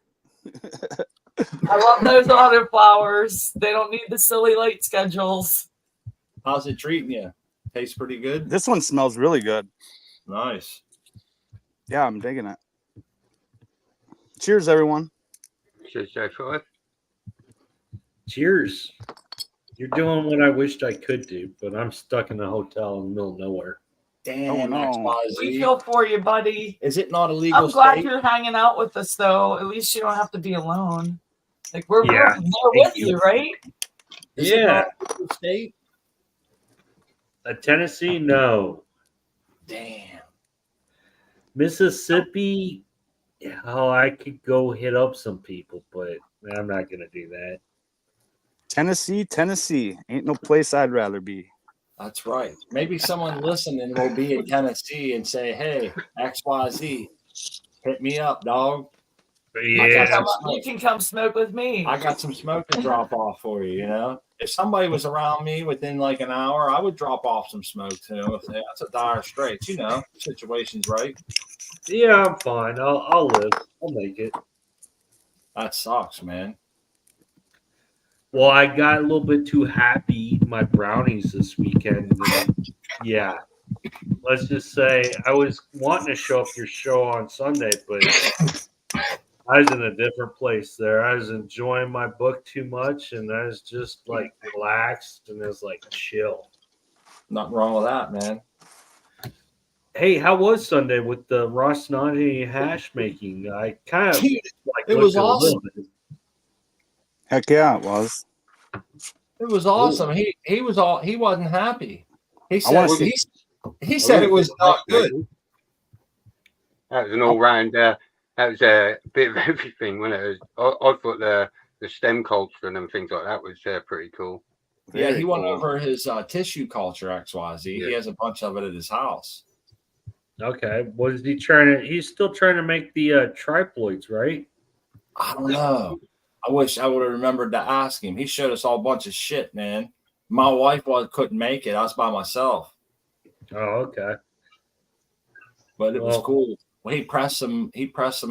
I love those autoflowers. They don't need the silly light schedules. How's it treating you? Tastes pretty good. This one smells really good. Nice. Yeah, I'm digging it. Cheers, everyone. Cheers, J5. Cheers. You're doing what I wished I could do, but I'm stuck in a hotel in the middle of nowhere. Damn, we feel for you, buddy. Is it not illegal? I'm glad you're hanging out with us, though. At least you don't have to be alone. Like we're with you, right? Is it not illegal state? Tennessee, no. Damn. Mississippi, I could go hit up some people, but I'm not gonna do that. Tennessee. Ain't no place I'd rather be. That's right. Maybe someone listening will be in Tennessee and say, hey, XYZ, hit me up, dog. Yeah. You can come smoke with me. I got some smoke to drop off for you, If somebody was around me within like an hour, I would drop off some smoke to them. That's a dire straits, situation's right. Yeah, I'm fine. I'll live. I'll make it. That sucks, man. Well, I got a little bit too happy eating my brownies this weekend. Yeah. Let's just say I was wanting to show up your show on Sunday, but I was in a different place there. I was enjoying my book too much, and I was just like relaxed and it was like chill. Nothing wrong with that, man. Hey, how was Sunday with the Rossnani hash making? I kind of it was awesome. Heck yeah, it was. It was awesome. He wasn't happy. He said he said it was not good. That was an all round. That was a bit of everything, wasn't it? I thought the stem culture and things like that was pretty cool. Yeah, he Very went cool. over his tissue culture XYZ. He Yeah. has a bunch of it at his house. Okay. What is he trying to? He's still trying to make the triploids, right? I don't know. I wish I would have remembered to ask him. He showed us all a bunch of shit, man. My wife couldn't make it. I was by myself, Oh, okay. but it was Well- cool. Well, he pressed some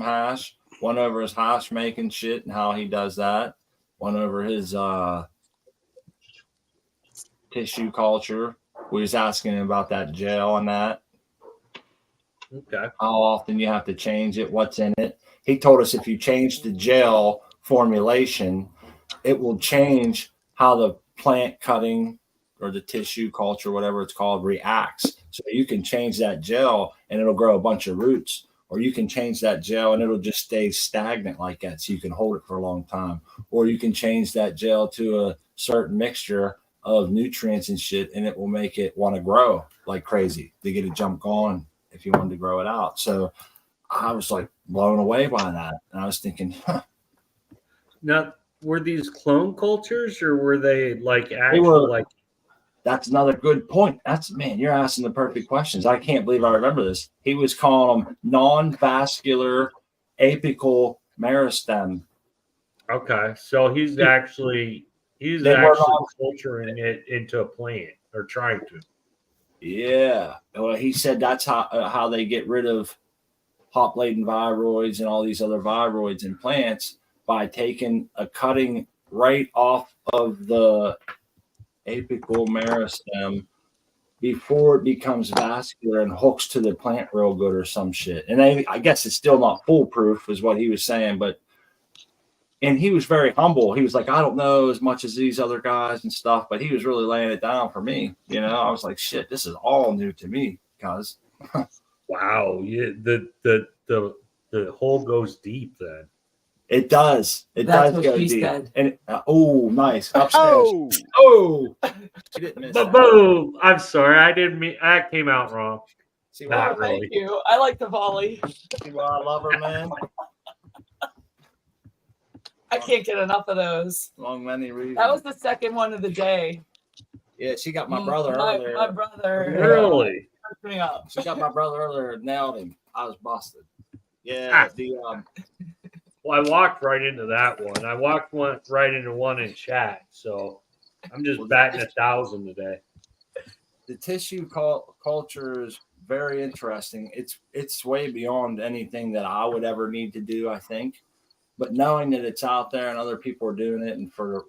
hash. Went over his hash making shit and how he does that. Went over his tissue culture. We was asking him about that gel and that. Okay. How often you have to change it, what's in it. He told us if you change the gel formulation, it will change how the plant cutting or the tissue culture, whatever it's called, reacts. So you can change that gel and it'll grow a bunch of roots, or you can change that gel and it'll just stay stagnant like that so you can hold it for a long time. Or you can change that gel to a certain mixture of nutrients and shit and it will make it want to grow like crazy to get it jump going if you wanted to grow it out. So I was like blown away by that. And I was thinking, Now, were these clone cultures or were they like actual like? that's another good point. Man, you're asking the perfect questions. I can't believe I remember this. He was calling them non-vascular apical meristem. Okay, so he's actually They were not- culturing it into a plant or trying to. Yeah. Well, he said that's how they get rid of hop-laden viroids and all these other viroids in plants by taking a cutting right off of the apical meristem before it becomes vascular and hooks to the plant real good or some shit. And I guess it's still not foolproof is what he was saying, and he was very humble. He was like, I don't know as much as these other guys and stuff, but he was really laying it down for me. You know, I was like, shit, this is all new to me, cuz. Wow, yeah, the hole goes deep then. It does. That's does what go she deep. said. And oh, nice. Upstairs. Oh, Oh, you didn't miss that. Boom! I'm sorry, I didn't mean that came out wrong. See Oh, why, Not really. thank you. I like the volley. see why I love her, man? I can't get enough of those. Among many reasons. That was the second one of the day. Yeah, she got my brother earlier. My brother Really? hooked me up. She got my brother earlier, nailed him. I was busted. Yeah, Well, I walked right into that one. I walked right into one in chat, so I'm just batting 1,000 today. the tissue culture is very interesting. It's way beyond anything that I would ever need to do, I think. But knowing that it's out there and other people are doing it and for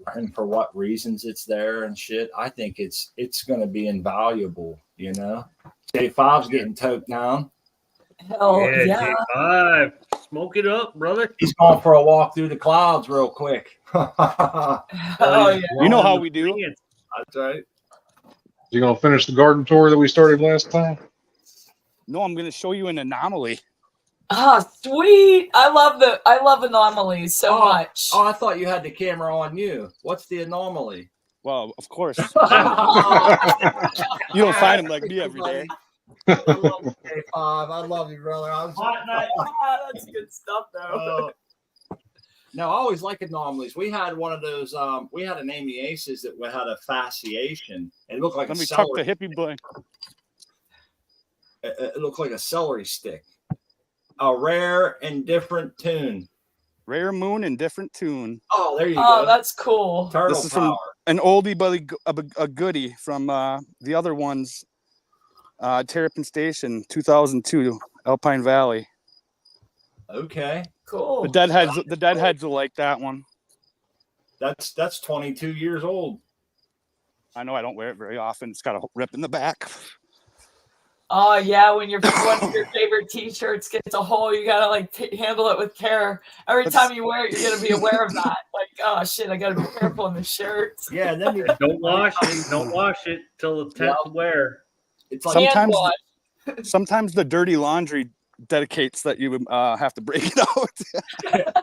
what reasons it's there and shit, I think it's going to be invaluable, you know? J5's getting toked down. Hell yeah. J5, smoke it up, brother. He's going for a walk through the clouds real quick. That's Oh yeah. you know how we do. right. You gonna finish the garden tour that we started last time? No, I'm going to show you an anomaly. Ah, sweet. I love anomalies so much. Oh, I thought you had the camera on you. What's the anomaly? Well, of course. You don't find them like me every day. I love you, K5. I love you, brother. That's good stuff though. No, I always like anomalies. We had one of those. We had an Amiasis that had a fasciation, and it looked like Let a me tuck celery. the hippie boy. It looked like a celery stick. A rare and different tune. Rare moon and different tune. Oh, there you Oh, go. that's cool. Turtle This is power. from an oldie but a goodie from the other ones. Terrapin Station, 2002, Alpine Valley. Okay, Cool. The deadheads will like that one. that's 22 years old. I know I don't wear it very often. It's got a rip in the back. Oh yeah, when one of your favorite T-shirts gets a hole, you gotta like handle it with care. Every time you wear it, you're gonna be aware of that. Like, oh shit, I gotta be careful in the shirts. Yeah, and then you, Don't wash it. Don't wash it till the 10th wear. it's like Hand Sometimes the dirty laundry dedicates that you have to break it out.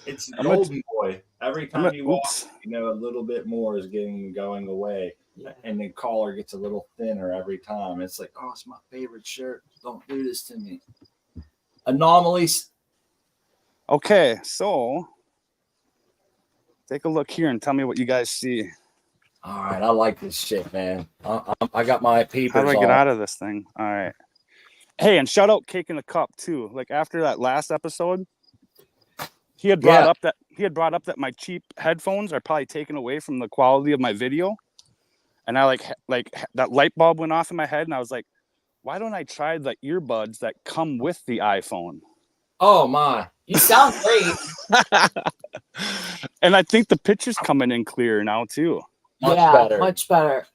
it's I'm golden boy. Every time you walk, Oops. you know a little bit more is going away, and the collar gets a little thinner every time. It's like, oh, it's my favorite shirt. Don't do this to me. Anomalies. Okay, so take a look here and tell me what you guys see. All right, I like this shit, man. I got my peepers. How do I get on. out of this thing? All right. Hey, and shout out Cake in the Cup too. Like after that last episode, he had brought up that my cheap headphones are probably taken away from the quality of my video, and I like that light bulb went off in my head, and I was like, why don't I try the earbuds that come with the iPhone? Oh my! You sound great. And I think the picture's coming in clear now too. Much better.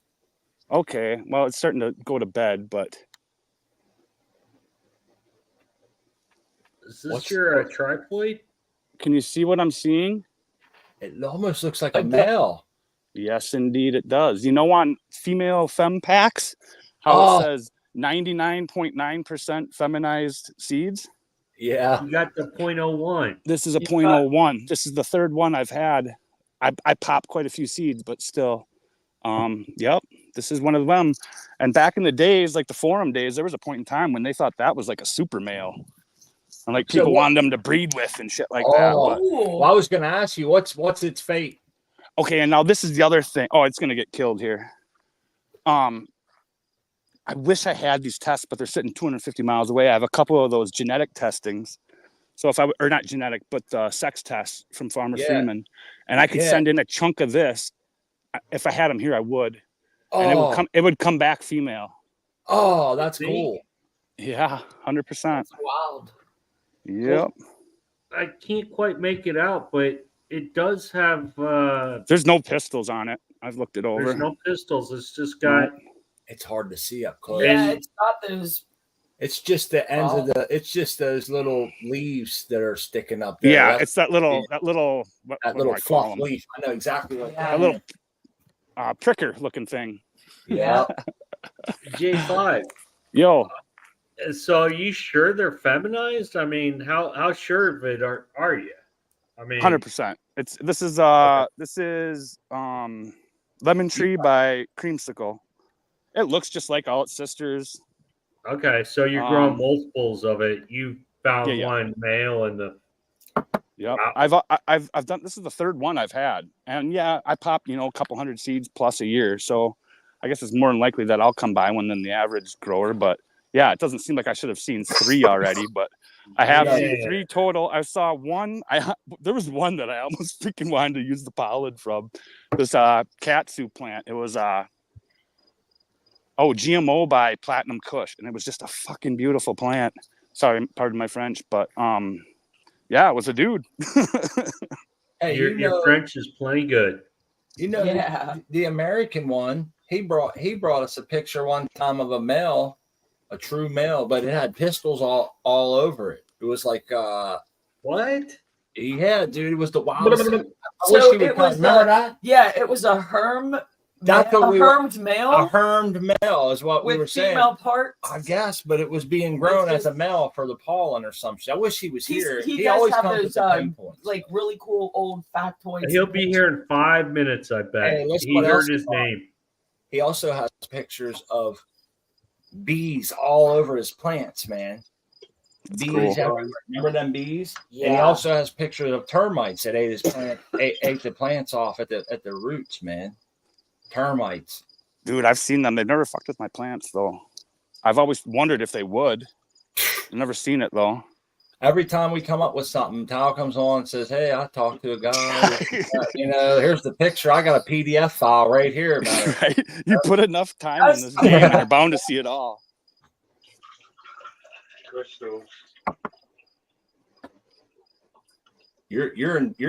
Okay, well, it's starting to go to bed, but Is this your tripod? can you see what I'm seeing? It almost looks like a male. Yes, indeed, it does. You know, on female fem packs, how it says 99.9% feminized seeds? Yeah. You got the 0.01. This is a 0.01. This is the third one I've had. I popped quite a few seeds, but still. Yep, this is one of them. And back in the days, like the forum days, there was a point in time when they thought that was like a super male. And like people wanted them to breed with and shit like that. But, well, I was going to ask you, what's its fate? okay, and now this is the other thing. Oh, it's going to get killed here. I wish I had these tests, but they're sitting 250 miles away. I have a couple of those genetic testings. So or not genetic, but sex tests from Farmer Freeman. And I could send in a chunk of this. If I had them here, I would. And it would come back female. Oh, that's cool. Yeah, 100%. That's wild. Yep. I can't quite make it out, but it does have. There's no pistols on it. I've looked it over. There's no pistols. It's just got. It's hard to see up close. Yeah, it's got those. It's just the ends of the. It's just those little leaves that are sticking up there. Yeah, it's that little fluff leaf. I know exactly what. That little pricker looking thing. Yeah. J5. Yo. So are you sure they're feminized? I mean, how sure of it are you? I mean, 100%. This is Lemon Tree by Creamsicle. It looks just like all its sisters. Okay, so you're growing multiples of it. You found one male and the. Yep. I've done. This is the third one I've had, and I pop a couple hundred seeds plus a year. So I guess it's more than likely that I'll come by one than the average grower. But yeah, it doesn't seem like I should have seen 3 already, but I have seen 3 total. I saw one. There was one that I almost freaking wanted to use the pollen from. This katsu plant. It was GMO by Platinum Kush, and it was just a fucking beautiful plant. Sorry, pardon my French, but it was a dude. Hey, your French is plenty good. The American one. He brought us a picture one time of a male, a true male, but it had pistols all over it. It was like what? Yeah, dude, it was the wildest. Remember that? Yeah, it was a hermed male. A hermed male is what we were saying. With female parts, I guess, but it was being grown as a male for the pollen or something. I wish he was here. He always have comes those with the pinpoints. like really cool old factoids. He'll be here in 5 minutes, I bet. Hey, he heard his name. He also has pictures of bees all over his plants, man. Bees, remember them bees? Yeah. And he also has pictures of termites that ate his plant, ate the plants off at the roots, man. Termites. Dude, I've seen them. They've never fucked with my plants though. I've always wondered if they would. I've never seen it though. Every time we come up with something, Tal comes on and says, "Hey, I talked to a guy. Here's the picture. I got a PDF file right here." Right? You put enough time in this game, and you're bound to see it all. Crystals. You're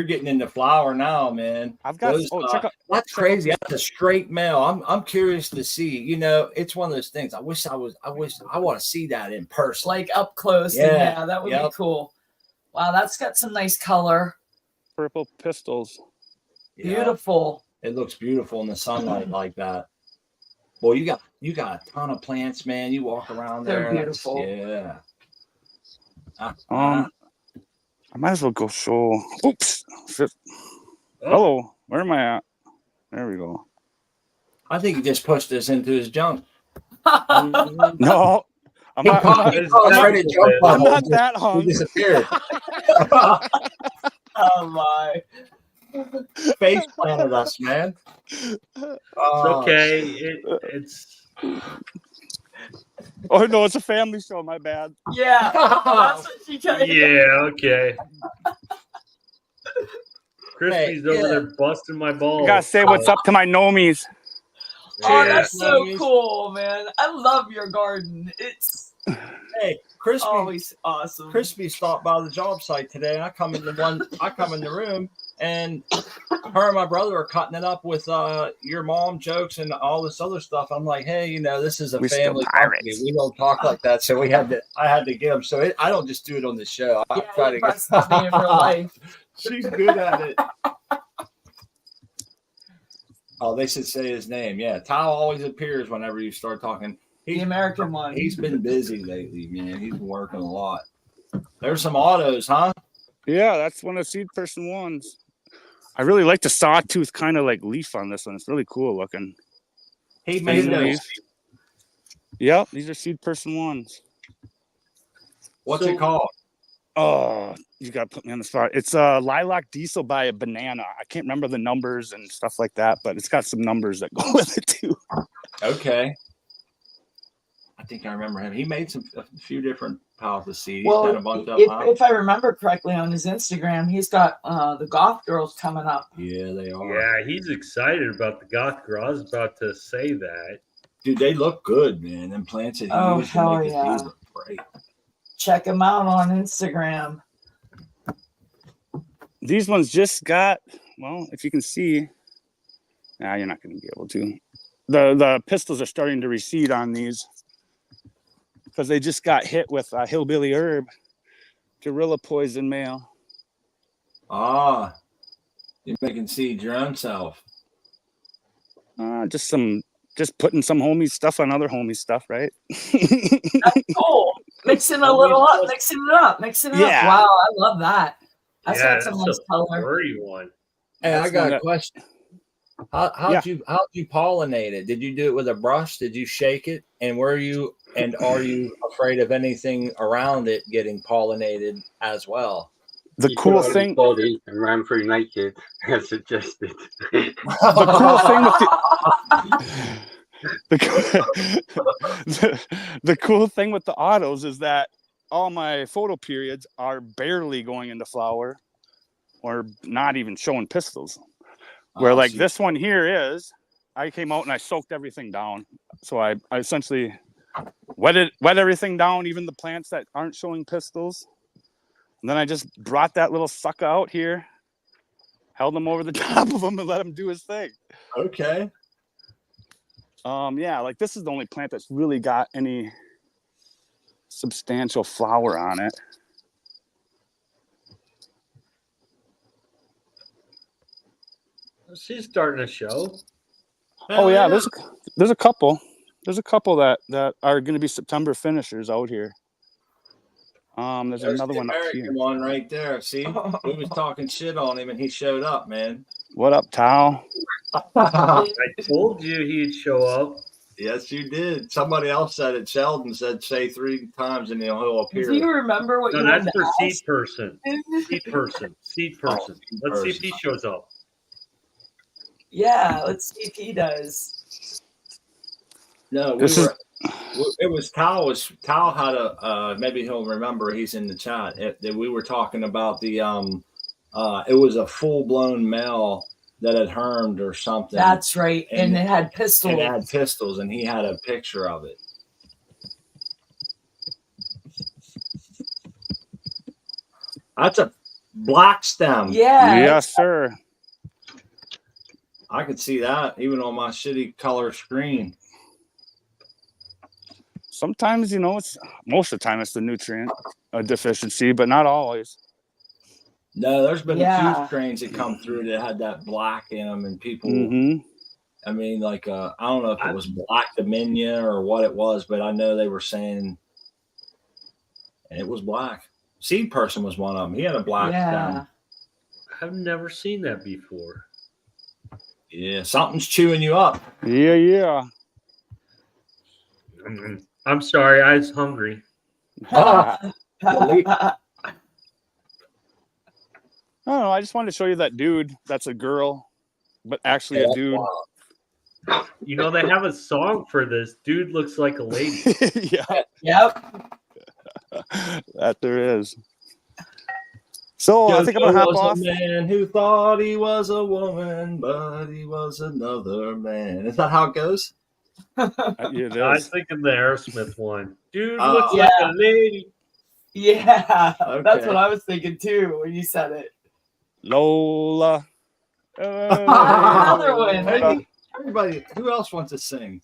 getting into flower now, man. I've got check out, that's crazy. That's a straight male. I'm curious to see. It's one of those things. I wish I want to see that in person, like up close. Yeah, that would be cool. Wow, that's got some nice color. Purple pistils. Beautiful. It looks beautiful in the sunlight like that. Well, you got a ton of plants, man. You walk around there. They're beautiful. Yeah. I might as well go show. Oops. Shit. Hello. Where am I at? There we go. I think he just pushed this into his junk. No. I'm not that hung. He disappeared. Oh my. Face planted us, man. It's okay. It's Oh no, it's a family show. My bad. Yeah, that's what she told you. yeah, okay. Crispy's Hey, over yeah. there busting my balls. I gotta say what's up to my nomies. Oh, Yeah. that's so Cheers. cool, man. I love your garden. It's Hey, Crispy. always awesome. Crispy stopped by the job site today, and I come in the room, and her and my brother are cutting it up with your mom jokes and all this other stuff. I'm like, hey, this is a We're still family pirates. company. We don't talk like that, so I had to get them. So I don't just do it on the show. I Yeah, try he to impresses me in real life. She's good at it. Oh, they should say his name. Yeah, Tal always appears whenever you start talking. The American one. He's been busy lately, man. He's been working a lot. There's some autos, huh? Yeah, that's one of the seed person ones. I really like the sawtooth kind of like leaf on this one. It's really cool looking. He made Spindle those. leaf. Yep, these are seed person ones. What's So- it called? Oh, you gotta put me on the spot. It's lilac diesel by a banana. I can't remember the numbers and stuff like that, but it's got some numbers that go with it too. Okay. I think I remember him. He made a few different piles of seed. He's Well, got a bunch of if I remember correctly on his Instagram, he's got the Goth Girls coming up. Yeah, they are. Yeah, he's excited about the goth girl. I was about to say that. Dude, they look good, man. Them plants that he Oh, used to hell make his yeah. seeds look great. Check him out on Instagram. These ones just got, well, if you can see, you're not going to be able to. The pistils are starting to recede on these because they just got hit with hillbilly herb, gorilla poison male. Ah, you're making seeds your own self. Just putting some homie stuff on other homie stuff, right? That's cool. Mixing a little up, mixing it up. Yeah. Wow, I love that. That's Yeah, got some that's nice a color. furry one. Hey, That's I got one a that- question. How'd you pollinate it? Did you do it with a brush? Did you shake it? And are you afraid of anything around it getting pollinated as well? The He cool put it on his thing, body and ran through naked as suggested. the cool thing with the cool thing with the autos is that all my photo periods are barely going into flower or not even showing pistils. Where like this one here is, I came out and I soaked everything down. So I essentially wet everything down, even the plants that aren't showing pistils. And then I just brought that little sucker out here, held him over the top of him and let him do his thing. Okay. Yeah, like this is the only plant that's really got any substantial flower on it. She's starting a show. Oh yeah, there's a couple that are going to be September finishers out here. There's another the one up American here. one right there. See, we was talking shit on him, and he showed up, man. What up, Tao? I told you he'd show up. Yes, you did. Somebody else said it. Sheldon said, "Say 3 times, and he'll appear." Do you remember what No, you that's wanted for to seed ask? person. Seed person. Seed person. seed Let's see if person. he shows up. Yeah, let's see if he does. No, it was Tal. Tal had a maybe he'll remember. He's in the chat. That we were talking about the it was a full blown male that had hermed or something. That's right, and it had pistols. It had pistols, and he had a picture of it. That's a black stem. Yeah. Yes, sir. I could see that even on my shitty color screen. Sometimes, it's most of the time it's the nutrient deficiency, but not always. No, there's been a Yeah. few strains that come through that had that black in them, and people. Mm-hmm. I mean, like I don't know if it was Black Dominion or what it was, but I know they were saying it was black. Seed Person was one of them. He had a black stem. I've never seen that before. Yeah, something's chewing you up. Yeah. I'm sorry, I was hungry. Oh, I don't know. I just wanted to show you that dude. That's a girl, but actually a dude. Wow. You know, they have a song for this. Dude looks like a lady. Yeah, Yep. that there is. So I think I'm gonna hop off. A man who thought he was a woman, but he was another man. Is that how it goes? It I was is. thinking the Aerosmith one. Dude Oh. looks like a lady. Yeah. That's Okay. what I was thinking too when you said it. Lola. Another one. Hey, everybody, who else wants to sing?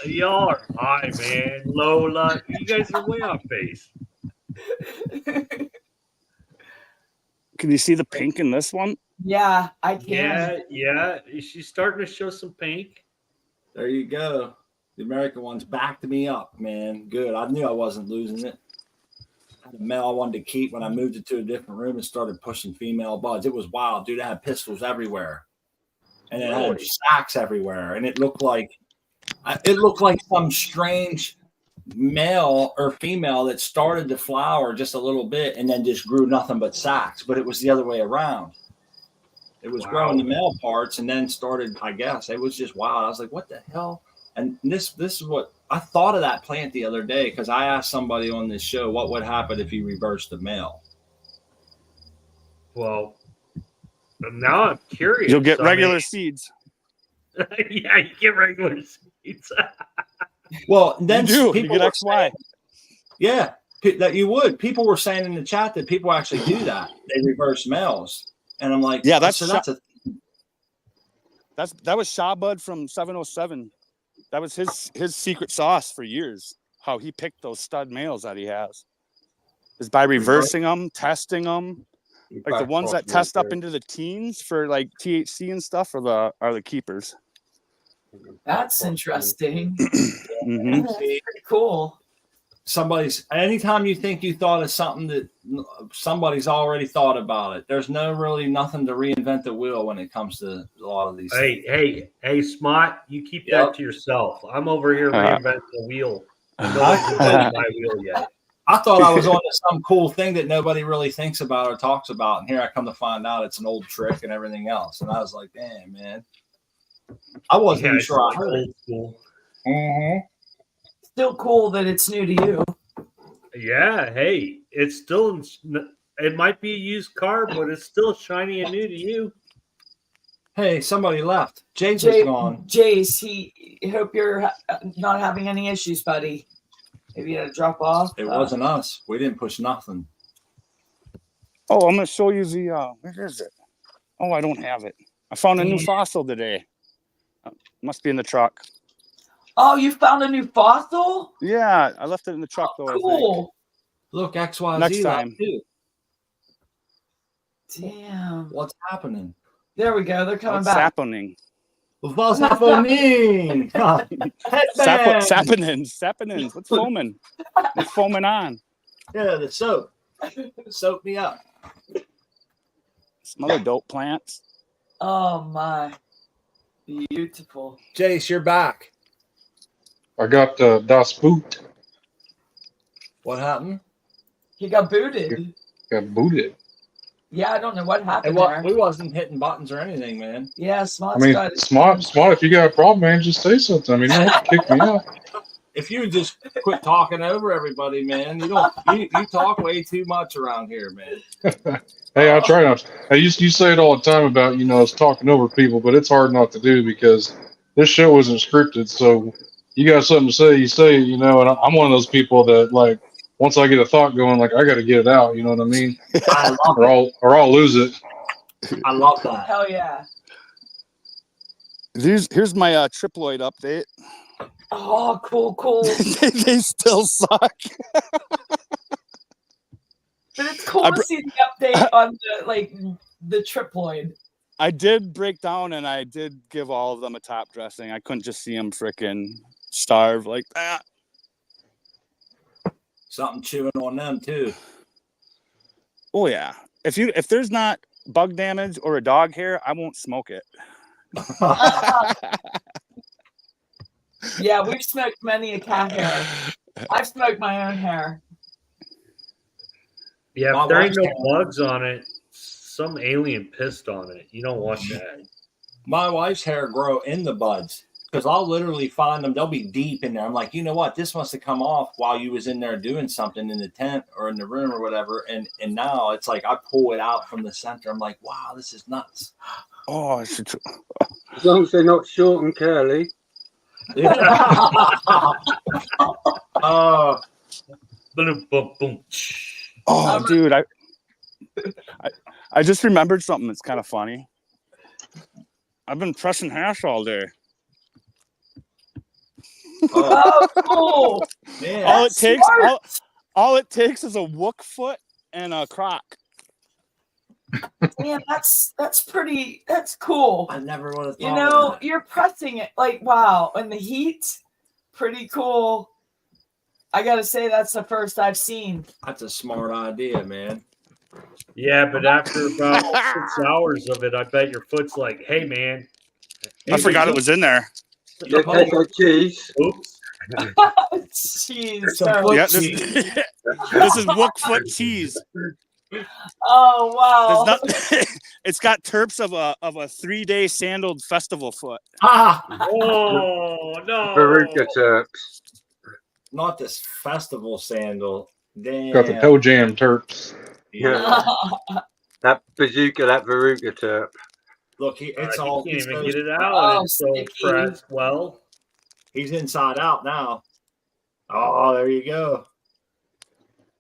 Y'all are high, man. Lola. You guys are way off base. Can you see the pink in this one? Yeah, I can. Yeah. She's starting to show some pink. There you go. The American ones backed me up, man. Good. I knew I wasn't losing it. I had a male I wanted to keep when I moved it to a different room and started pushing female buds. It was wild, dude. I had pistols everywhere, and it had Really? sacks everywhere, and it looked like some strange male or female that started to flower just a little bit and then just grew nothing but sacks. But it was the other way around. It was growing the male parts and then started, I guess. It was just wild. I was like, what the hell? And this is what I thought of that plant the other day because I asked somebody on this show what would happen if you reversed the male. Well, now I'm curious. You'll get I regular mean- seeds. Yeah, you get regular seeds. Well, then You do. You people get were XY. saying, yeah, that you would. People were saying in the chat that people actually do that. They reverse males, and I'm like, Yeah, that's a that was Shawbud from 707. That was his secret sauce for years. How he picked those stud males that he has is by reversing them, testing them. Like the ones that test up into the teens for like THC and stuff are the keepers. That's interesting. Mhm. That's pretty cool. Anytime you think you thought of something that somebody's already thought about it. There's nothing to reinvent the wheel when it comes to a lot of these things. Hey, Smot, you keep Yep. that to yourself. I'm over here reinventing the wheel. And nobody's invented my wheel yet. I thought I was on to some cool thing that nobody really thinks about or talks about, and here I come to find out it's an old trick and everything else. And I was like, damn, man. I wasn't even sure I heard it. Old school. Mm-hmm. Still cool that it's new to you. Yeah, hey, it's still, it might be a used car, but it's still shiny and new to you. Hey, somebody left. Jace is gone. Jace, he hope you're not having any issues, buddy. Maybe you had to drop off. It wasn't us. We didn't push nothing. Oh, I'm gonna show you the where is it? Oh, I don't have it. I found a new fossil today. Must be in the truck. Oh, you found a new fossil? Yeah, I left it in the truck though. Cool. Look, XYZ Next left time. too. Damn. What's happening? There we go. They're coming What's back. happening? What's happening? Headband. Sappenins. What's foaming? What's foaming on? Yeah, the soap. Soap me up. Some other dope plants. Oh my. Beautiful. Jace, you're back. I got Das Boot. What happened? He got booted. Got booted. Yeah, I don't know what happened And there. we wasn't hitting buttons or anything, man. Yeah, I Smot's mean, got it. Smart. If you got a problem, man, just say something. I mean, you don't have to kick me out. If you just quit talking over everybody, man, you talk way too much around here, man. Hey, I try not to. Hey, you say it all the time about, us talking over people, but it's hard not to do because this show isn't scripted. So you got something to say, you say it, and I'm one of those people that, like, once I get a thought going, like, I got to get it out. You know what I mean? I love or I'll lose it. I love that. Hell yeah. Here's my triploid update. Oh, cool. They still suck. But it's cool to see the update on the triploid. I did break down and I did give all of them a top dressing. I couldn't just see them freaking starve like that. Something chewing on them too. Oh yeah. If there's not bug damage or a dog hair, I won't smoke it. Yeah, we've smoked many a cat hair. I've smoked my own hair. Yeah, My if there ain't wife's no bugs on it, some alien pissed on it. You don't want that. My wife's hair grow in the buds because I'll literally find them. They'll be deep in there. I'm like, you know what? This must have come off while you was in there doing something in the tent or in the room or whatever. And now it's like I pull it out from the center. I'm like, wow, this is nuts. Oh, I should. As long as they're not short and curly. Oh, Boom, boom, boom. Oh, dude, I just remembered something that's kind of funny. I've been pressing hash all day. Oh, cool. man. All it takes is a wook foot and a crock. Man, that's pretty. That's cool. I never would have thought. You know, you're pressing it like wow, and the heat, pretty cool. I gotta say that's the first I've seen. That's a smart idea, man. Yeah, but after about 6 hours of it, I bet your foot's like, hey, man. I forgot it was in there. They take our cheese. Oops. Jeez. Yeah, this is wook foot cheese. Oh wow. It's got terps of a 3-day sandaled festival foot. Ah, Oh, no. Veruca Turks. not this festival sandal. Damn. Got the toe jam Turks. Yeah. That bazooka, that Veruca Turk. Look, it's all. You can't even he's get it Oh, out. It's so sticky. pressed well. He's inside out now. Oh, there you go.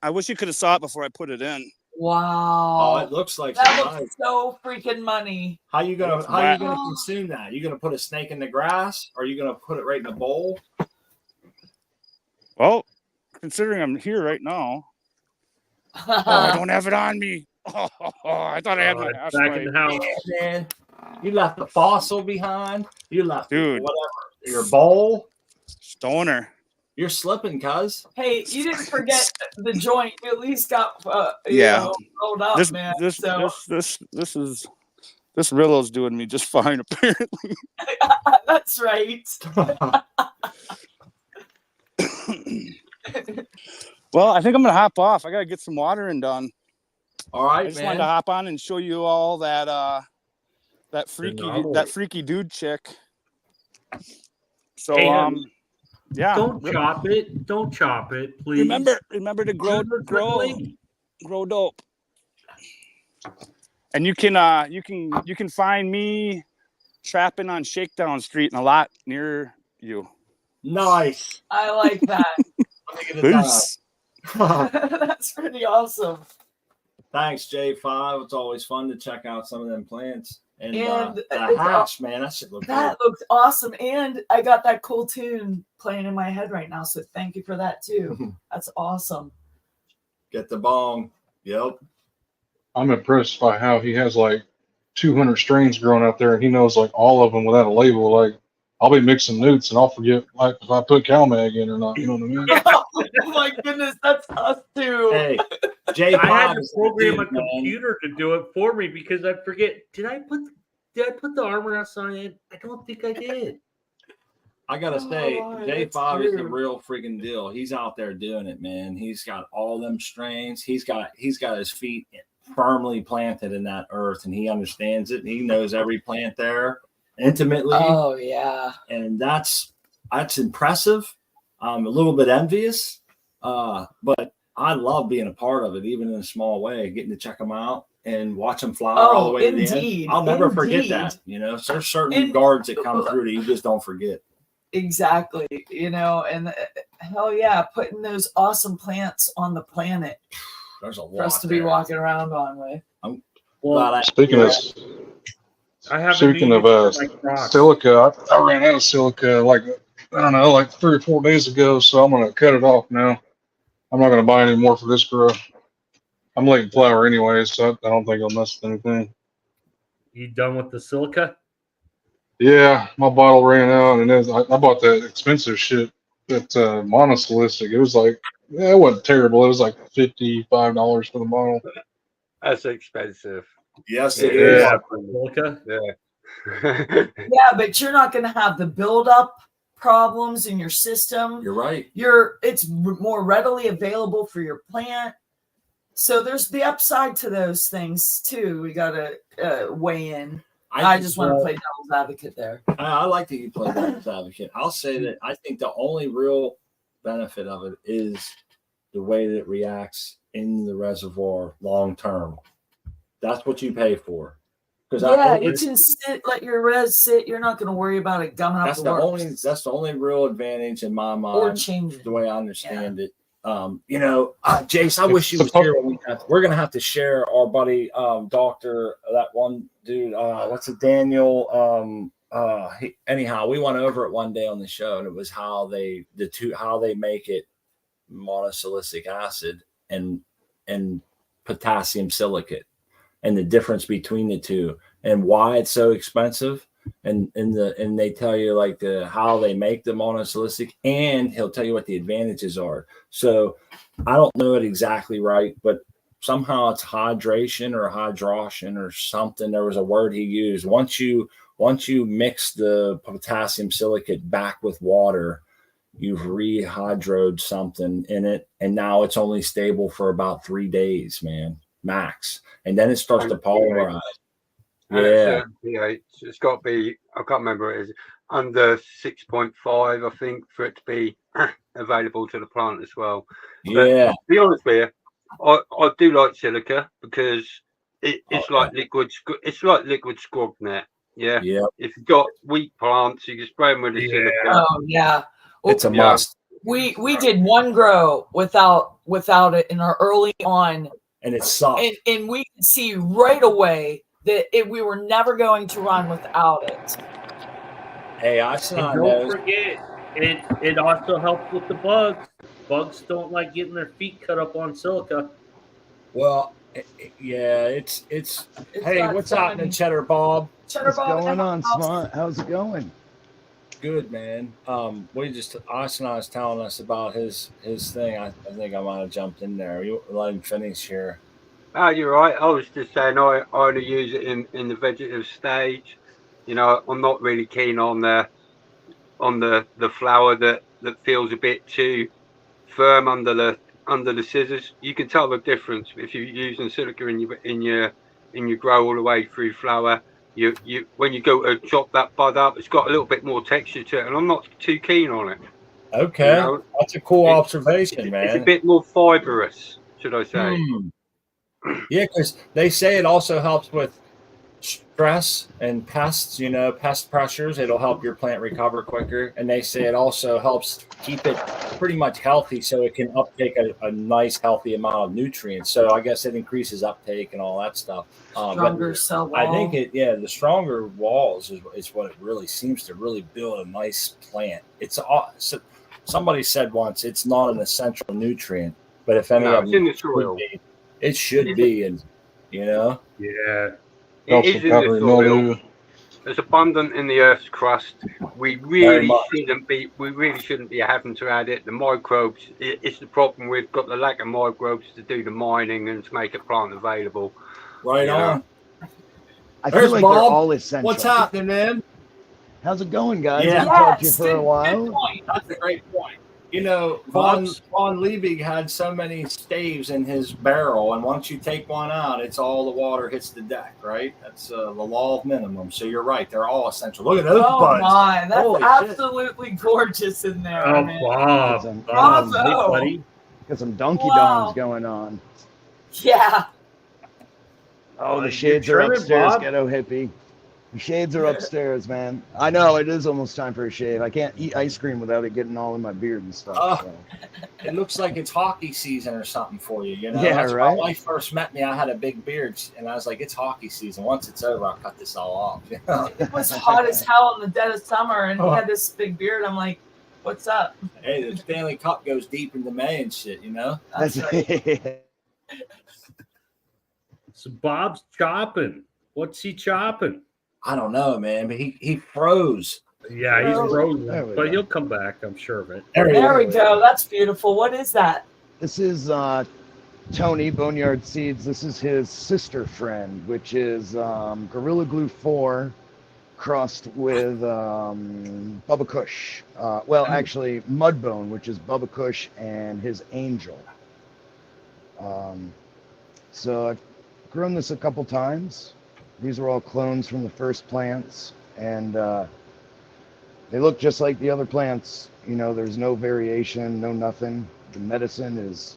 I wish you could have saw it before I put it in. Oh, Wow. it looks like That some looks knife. so freaking money. How you gonna Wow. consume that? You gonna put a snake in the grass, or you gonna put it right in a bowl? Well, considering I'm here right now, I don't have it on me. I thought I had my hash Back in the pipe. house. Man, you left the fossil behind. You left Dude. whatever your bowl. Stoner. You're slipping, cuz. Hey, you didn't forget the joint. You at least got Yeah. rolled up, This man. this So this Rillo's doing me just fine apparently. that's right. Well, I think I'm gonna hop off. I gotta get some watering done. All right, I just man. wanted to hop on and show you all that Anomaly. that freaky dude chick. So Hey, yeah. Don't chop it. Don't chop it, please. Remember to grow Literally. dope. And you can find me trapping on Shakedown Street and a lot near you. Nice. I like that. Peace. That's pretty awesome. Thanks, J5. It's always fun to check out some of them plants. And the it's hash, man, that shit look good. That looked awesome. And I got that cool tune playing in my head right now. So thank you for that too. That's awesome. Get the bong. Yep. I'm impressed by how he has like 200 strains growing out there, and he knows like all of them without a label. Like I'll be mixing newts, and I'll forget like if I put CalMag in or not. You know what I mean? Oh my goodness, that's us too. Hey, J5 I had to is the program dude, a man. computer to do it for me because I forget. Did I put the armor outside in? I don't think I did. I gotta say, Oh, J5 is the true. real freaking deal. He's out there doing it, man. He's got all them strains. He's got his feet firmly planted in that earth, and he understands it. He knows every plant there intimately, Oh yeah. and that's impressive. I'm a little bit envious, but I love being a part of it, even in a small way, getting to check them out and watch them flower all the Oh, way to the indeed. end. I'll never forget Indeed. that. You know, so there's certain And- gardens that come through that you just don't forget. Exactly. You know, and hell yeah, putting those awesome plants on the planet There's a lot for us to be there. walking around on with. Well, Speaking of I have speaking of silica, I ran out of silica like I don't know, like 3 or 4 days ago. So I'm gonna cut it off now. I'm not gonna buy any more for this grow. I'm late in flower anyway, so I don't think I'll mess with anything. You done with the silica? Yeah, my bottle ran out, and I bought that expensive shit, that monosylistic. It was like, yeah, it wasn't terrible. It was like $55 for the bottle. That's expensive. Yes, it is. Yeah, silica. Yeah. Yeah, but you're not going to have the buildup problems in your system. You're right. It's more readily available for your plant So there's the upside to those things too. We got to weigh in. I just want to play devil's advocate there. I like that you play devil's advocate. I'll say that I think the only real benefit of it is the way that it reacts in the reservoir long term. That's what you pay for. Because you can sit, let your res sit. You're not going to worry about it gumming up the works. That's the only real advantage in my mind. Or changing the way I understand it. Jace, I wish you was here. We're gonna have to share our buddy, doctor, that one dude. What's it, Daniel? Anyhow, we went over it one day on the show, and it was how they make it monosilicic acid and potassium silicate, and the difference between the two, and why it's so expensive. And they tell you like how they make the monosilicic, and he'll tell you what the advantages are. So I don't know it exactly right, but somehow it's hydration or hydration or something. There was a word he used. Once you mix the potassium silicate back with water, you've rehydroed something in it, and now it's only stable for about 3 days, man, max, and then it starts to polymerize. Yeah, it's got to be. I can't remember it is under 6.5, I think, for it to be available to the plant as well. Yeah. But to be honest with you, I do like silica because it's like liquid. It's like liquid scrub net. Yeah. If you've got weak plants, you can spray them with the silica. Oh yeah, it's a must. We did one grow without it in our early on, and it sucked. And we could see right away that we were never going to run without it. Hey, don't forget, it also helps with the bugs. Bugs don't like getting their feet cut up on silica. Well, it's hey, what's happening, Cheddar Bob? What's going on, Smot? How's it going? Good, man. Austin was telling us about his thing. I think I might have jumped in there. You let him finish here. Oh, you're right. I was just saying I only use it in the vegetative stage. You know, I'm not really keen on the flower that feels a bit too firm under the scissors. You can tell the difference if you're using silica in your grow all the way through flower. You when you go to chop that bud up, it's got a little bit more texture to it, and I'm not too keen on it. Okay, that's a cool observation, man. It's a bit more fibrous, should I say? Yeah, because they say it also helps with stress and pests, pest pressures. It'll help your plant recover quicker. And they say it also helps keep it pretty much healthy so it can uptake a nice, healthy amount of nutrients. So I guess it increases uptake and all that stuff. Stronger cell wall. I think the stronger walls is what it really seems to really build a nice plant. Somebody said once it's not an essential nutrient, but if any of them, it should be, and Yeah. It is in the soil. It's abundant in the Earth's crust. We really shouldn't be having to add it. The microbes, it's the problem. We've got the lack of microbes to do the mining and to make a plant available. Right on. I feel like they're all essential. What's happening, man? How's it going, guys? Yeah. I haven't talked to you for a while. Good point. That's a great point. Von Liebig had so many staves in his barrel, and once you take one out, it's all the water hits the deck, right? That's the law of minimum. So you're right; they're all essential. Look at those buds. Oh my, that's absolutely gorgeous in there. Oh, man. Bob. Hey, buddy. Got some donkey dongs going on. Yeah. Oh, the shades are upstairs, ghetto hippie. The shades are upstairs, man. I know, it is almost time for a shave. I can't eat ice cream without it getting all in my beard and stuff. So. It looks like it's hockey season or something for you, Yeah, That's right. When my wife first met me, I had a big beard, and I was like, it's hockey season. Once it's over, I'll cut this all off. It was hot as hell in the dead of summer, and he had this big beard. I'm like, what's up? Hey, the Stanley Cup goes deep into May and shit, That's right. So Bob's chopping. What's he chopping? I don't know, man, but he froze. Yeah, he's frozen, but he'll come back. I'm sure of it. There we go. That's beautiful. What is that? This is Tony Boneyard Seeds. This is his sister friend, which is Gorilla Glue 4 crossed with Bubba Kush. Actually, Mudbone, which is Bubba Kush and his Angel. So I've grown this a couple times. These are all clones from the first plants, and they look just like the other plants. You know, there's no variation, no nothing. The medicine is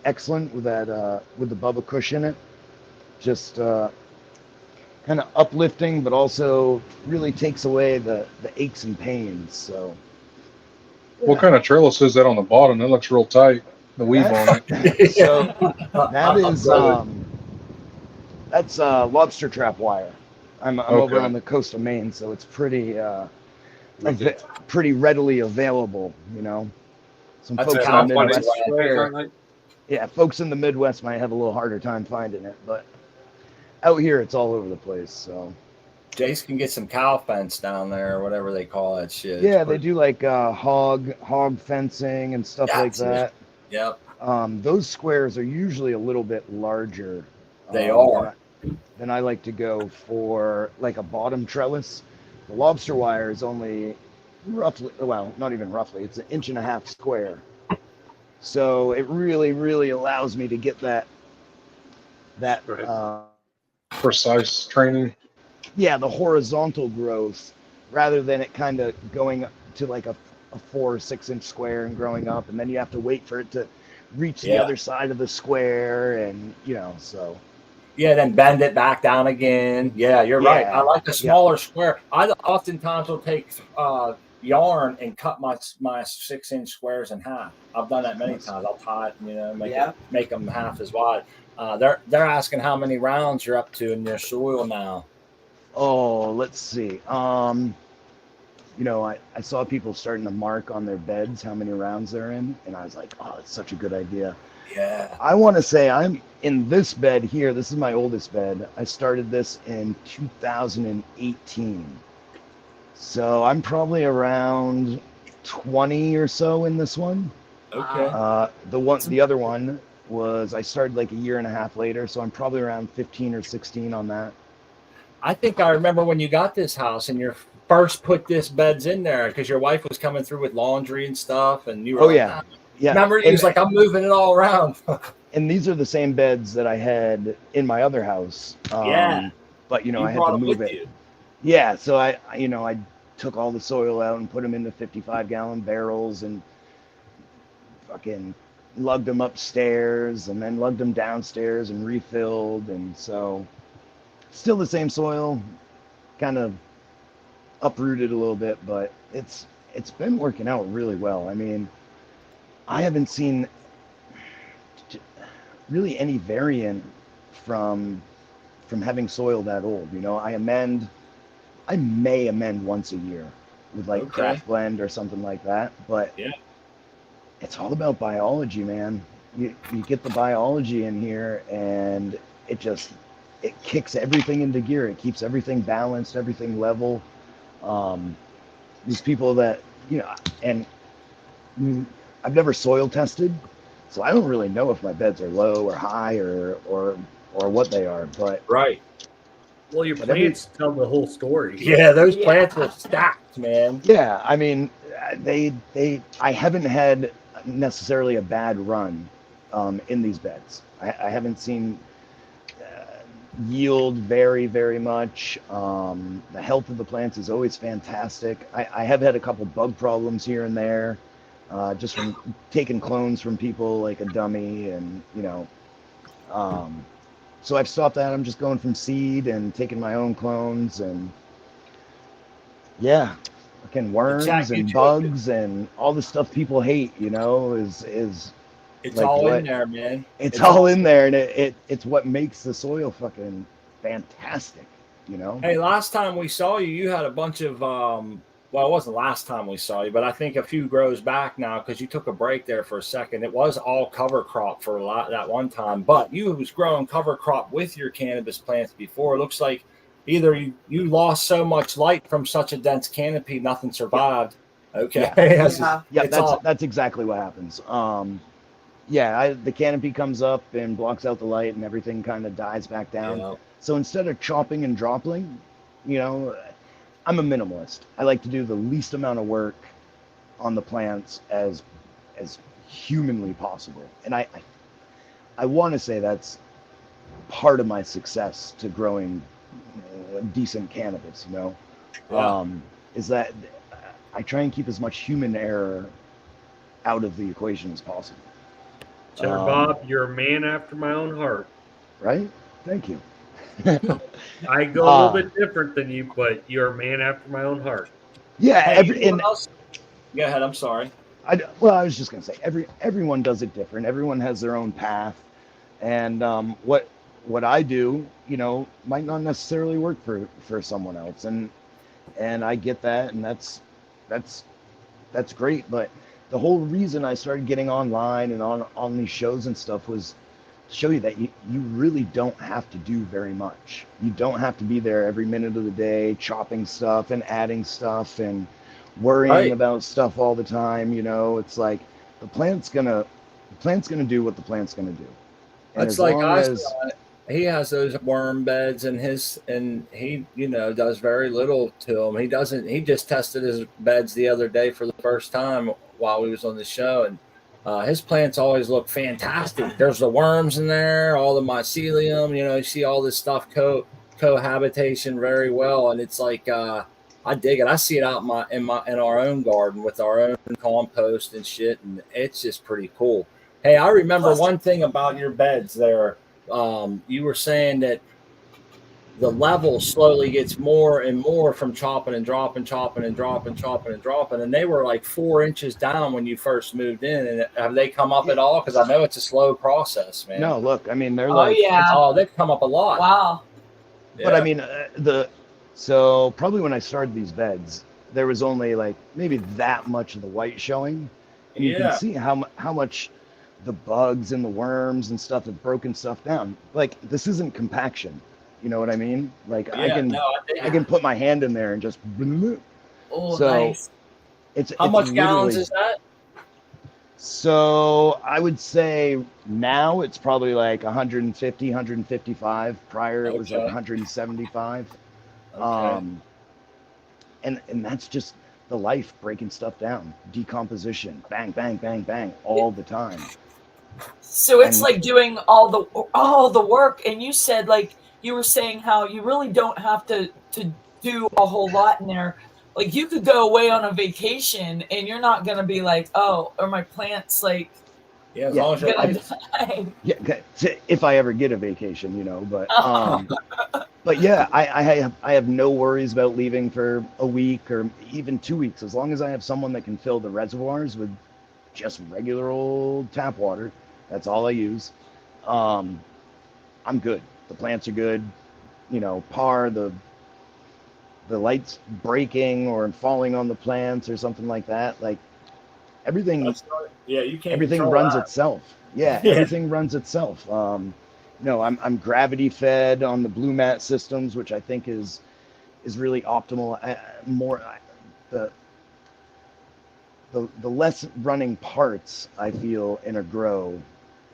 excellent with that with the Bubba Kush in it. Just kind of uplifting, but also really takes away the aches and pains. So, What kind of trellis is that on the bottom? That looks real tight. The weave on it. so that is Brother. that's lobster trap wire. I'm over Okay. on the coast of Maine, so it's pretty Wicked. pretty readily available. You know, some That's folks a in the California Midwest, square. yeah, folks in the Midwest might have a little harder time finding it, but out here it's all over the place. So Jace can get some cow fence down there, or whatever they call that shit. yeah, they do like hog fencing and stuff like That's it. that. Yep, Those squares are usually a little bit larger. they are. Then I like to go for like a bottom trellis. The lobster wire is only roughly, well, not even roughly, it's 1.5 inches square. So it really, really allows me to get that Right. Precise training. yeah, the horizontal growth rather than it kind of going to like a 4 or 6 inch square and growing up, and then you have to wait for it to reach the Yeah. other side of the square, and you know, so Yeah, then bend it back down again. Yeah, you're right. I yeah, like the yeah. smaller square. I oftentimes will take yarn and cut my 6-inch squares in half. I've done that many times. I'll tie it, make them half as wide. They're asking how many rounds you're up to in your soil now. Oh, let's see. You know, I saw people starting to mark on their beds how many rounds they're in, and I was like, oh, it's such a good idea. Yeah. I want to say I'm in this bed here. This is my oldest bed. I started this in 2018. So I'm probably around 20 or so in this one. Okay. The other one was I started like a year and a half later, so I'm probably around 15 or 16 on that. I think I remember when you got this house and you first put this beds in there because your wife was coming through with laundry and stuff, and you were Oh like, yeah, yeah. remember, he was like, I'm moving it all around. And these are the same beds that I had in my other house. Yeah. But you know, You I had brought to it move with it. you. Yeah, so I took all the soil out and put them into 55-gallon barrels and fucking lugged them upstairs and then lugged them downstairs and refilled. And so still the same soil, kind of uprooted a little bit, but it's been working out really well. I mean, I haven't seen really any variant from having soil that old. You know, I may amend once a year with like Okay. craft blend or something like that, but Yeah. it's all about biology, man. You get the biology in here, and it kicks everything into gear. It keeps everything balanced, everything level. These people that, you know, and I've never soil tested, so I don't really know if my beds are low or high or what they are. But Right. Well, your But plants tell the whole story. Yeah, those plants are stacked, man. yeah, I mean, I haven't had necessarily a bad run in these beds. I haven't seen yield vary very much. The health of the plants is always fantastic. I have had a couple bug problems here and there, just from taking clones from people like a dummy, and you know. So I've stopped that. I'm just going from seed and taking my own clones, and yeah, fucking worms and bugs and all the stuff people hate, you know, is It's like all in there, man. it's all in there, and it's what makes the soil fucking fantastic, you know. Hey, last time we saw you, you had a bunch of well, it wasn't last time we saw you, but I think a few grows back now because you took a break there for a second. It was all cover crop for a lot that one time, but you was growing cover crop with your cannabis plants before. It looks like either you lost so much light from such a dense canopy, nothing survived. Okay. Yeah, that's exactly what happens. Yeah, the canopy comes up and blocks out the light, and everything kind of dies back down. Yeah. So instead of chopping and dropping, you know, I'm a minimalist. I like to do the least amount of work on the plants as humanly possible. And I want to say that's part of my success to growing decent cannabis, you know, Yeah. is that I try and keep as much human error out of the equation as possible. Cheddar Bob, you're a man after my own heart. Right? Thank you. I go a little bit different than you, but you're a man after my own heart. Yeah, Hey, you know what else? Go ahead. I'm sorry. I was just gonna say everyone does it different. Everyone has their own path, and what I do, you know, might not necessarily work for someone else, and I get that, and that's great. But the whole reason I started getting online and on these shows and stuff was to show you that you really don't have to do very much. You don't have to be there every minute of the day chopping stuff and adding stuff and worrying about stuff all the time. You know, it's like the plant's gonna do what the plant's gonna do. And That's like he has those worm beds and he, you know, does very little to them. He just tested his beds the other day for the first time while we was on the show, and his plants always look fantastic. There's the worms in there, all the mycelium, you know, you see all this stuff cohabitation very well, and it's like I dig it. I see it out in our own garden with our own compost and shit, and it's just pretty cool. Hey, I remember one thing about your beds there. You were saying that the level slowly gets more and more from chopping and dropping, and they were like 4 inches down when you first moved in. And have they come up at all? Because I know it's a slow process, man. No, look, I mean they're they've come up a lot. Wow. But I mean so probably when I started these beds, there was only like maybe that much of the white showing, and you can see how much the bugs and the worms and stuff have broken stuff down. Like this isn't compaction, you know what I mean? Like I can put my hand in there and just. Oh, so nice. How much gallons is that? So I would say now it's probably like 150, 155. Prior it was like 175. And that's just the life breaking stuff down, decomposition, bang, bang, bang, bang, all the time. So it's like doing all the work. And you said, like, you were saying how you really don't have to do a whole lot in there. Like you could go away on a vacation and you're not going to be like, oh, are my plants like, as long as die? Yeah, if I ever get a vacation, you know, but yeah, I have no worries about leaving for a week or even 2 weeks, as long as I have someone that can fill the reservoirs with just regular old tap water. That's all I use. I'm good. The plants are good. You know, the lights breaking or falling on the plants or something like that. Like everything. You can't. Everything runs itself. Yeah, everything runs itself. No, I'm gravity fed on the blue mat systems, which I think is really optimal. The less running parts I feel in a grow,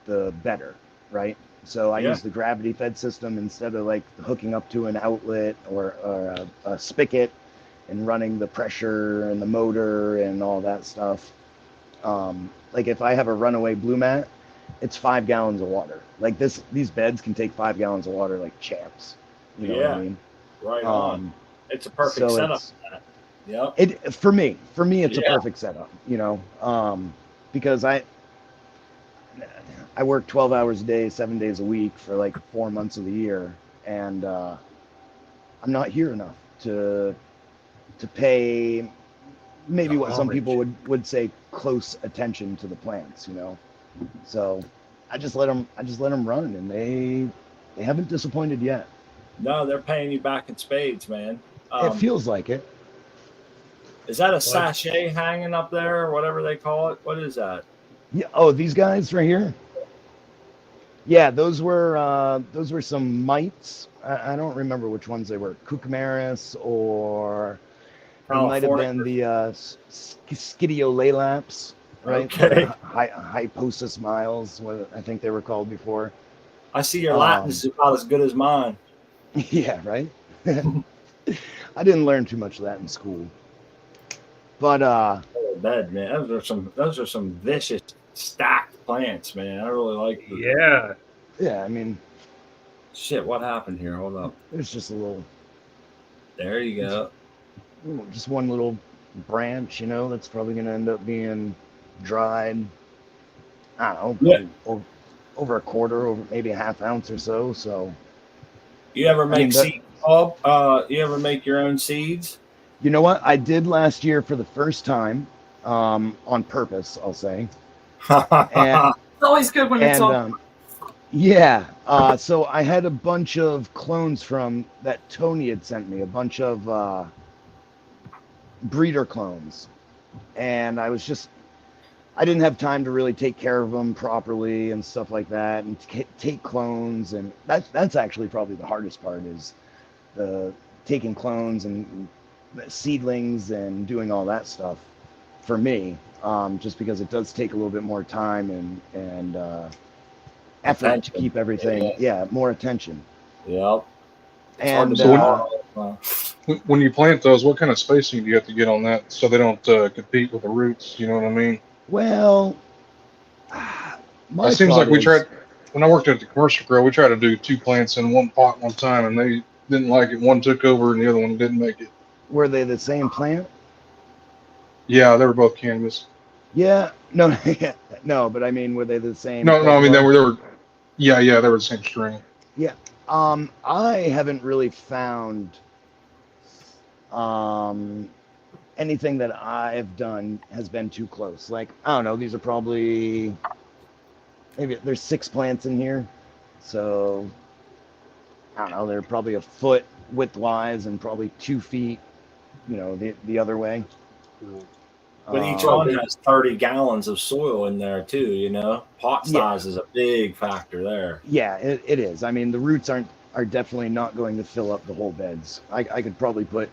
the better, right? So I use the gravity fed system instead of like hooking up to an outlet or a spigot and running the pressure and the motor and all that stuff. Like if I have a runaway blue mat, it's 5 gallons of water. Like these beds can take 5 gallons of water like champs. You know what I mean? Right on. It's a perfect setup. For me, it's a perfect setup. You know, because I work 12 hours a day, 7 days a week for like 4 months of the year, and I'm not here enough to pay maybe what some people would say close attention to the plants, you know. So I just let them run, and they haven't disappointed yet. No, they're paying you back in spades, man. It feels like it. Is that a sachet hanging up there, or whatever they call it? What is that? Yeah. Oh, these guys right here. Yeah, those were some mites. I don't remember which ones they were. Cucumaris, or it might have been the Scidiolalaps, right? Okay. Hyposis miles, what I think they were called before. I see your Latin is about as good as mine. Yeah, right. I didn't learn too much of that in school, but bed, man. Those are some vicious stacked plants, man. I really like the Yeah. Yeah, I mean, shit. What happened here? Hold up. there's just a little, There you go. just one little branch, that's probably going to end up being dried. I don't know, Yeah. probably over a quarter, over maybe a half ounce or so. So, You ever make mean, seeds, Bob? You ever make your own seeds? you know what? I did last year for the first time, on purpose, I'll say. And, It's always good when it's all. yeah. So I had a bunch of clones from that Tony had sent me, a bunch of breeder clones. And I didn't have time to really take care of them properly and stuff like that, and take clones. And that's actually probably the hardest part, is the taking clones and seedlings and doing all that stuff for me, just because it does take a little bit more time and effort Attention. to keep everything. Yeah, more attention. Yep. And When you plant those, what kind of spacing do you have to get on that so they don't compete with the roots? You know what I mean? well, It seems like we tried, when I worked at the commercial grow, we tried to do 2 plants in one pot one time, and they didn't like it. One took over, and the other one didn't make it. Were they the same plant? Yeah, they were both cannabis. Yeah, no, no, but I mean, were they the same? No, I mean they were. Yeah, they were the same string. Yeah. I haven't really found anything that I've done has been too close. Like, I don't know, these are probably, maybe there's 6 plants in here. So I don't know, they're probably a foot widthwise and probably 2 feet, the other way. But each one has 30 gallons of soil in there too, Pot size is a big factor there. Yeah, it is. I mean, the roots are definitely not going to fill up the whole beds. I could probably put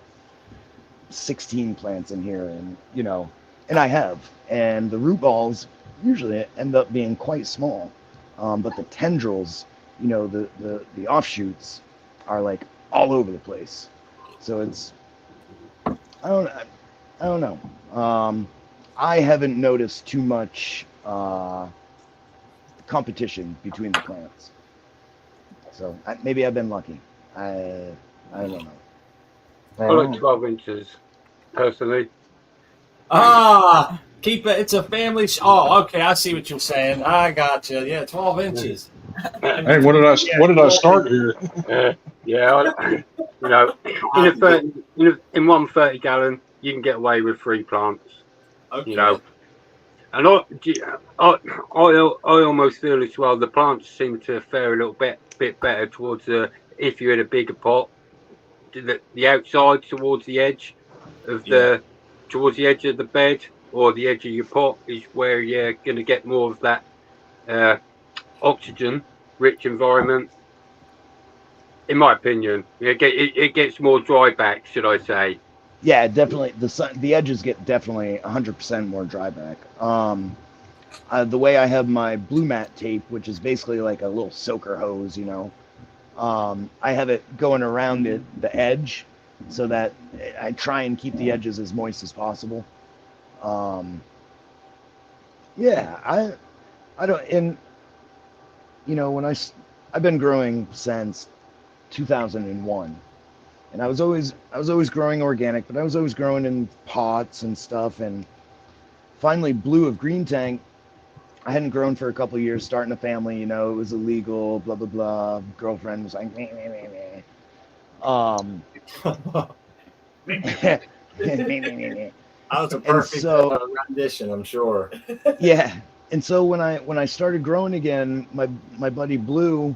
16 plants in here, and and I have. And the root balls usually end up being quite small, but the tendrils, the offshoots are like all over the place. So it's, I don't know. I haven't noticed too much competition between the plants. So maybe I've been lucky. I don't know. I like 12 inches, personally. Keep it. It's a family. Oh, okay. I see what you're saying. I got you. Yeah, 12 inches. Hey, what did I start here? In one 30 gallon, you can get away with 3 plants. Okay. And I almost feel as well. The plants seem to fare a little bit better towards if you're in a bigger pot. The outside towards the edge of towards the edge of the bed or the edge of your pot is where you're going to get more of that oxygen-rich environment. In my opinion, it gets more dry back, should I say? Yeah, definitely. The edges get definitely 100% more dry back. The way I have my blue mat tape, which is basically like a little soaker hose, I have it going around the edge so that I try and keep the edges as moist as possible. Yeah, I don't, and when I've been growing since 2001. And I was always growing organic, but I was always growing in pots and stuff. And finally, Blue of Green Tank, I hadn't grown for a couple of years, starting a family. It was illegal, blah blah blah. Girlfriend was like, meh, meh, meh, meh. That was a perfect rendition, I'm sure. Yeah, and so when I started growing again, my buddy Blue,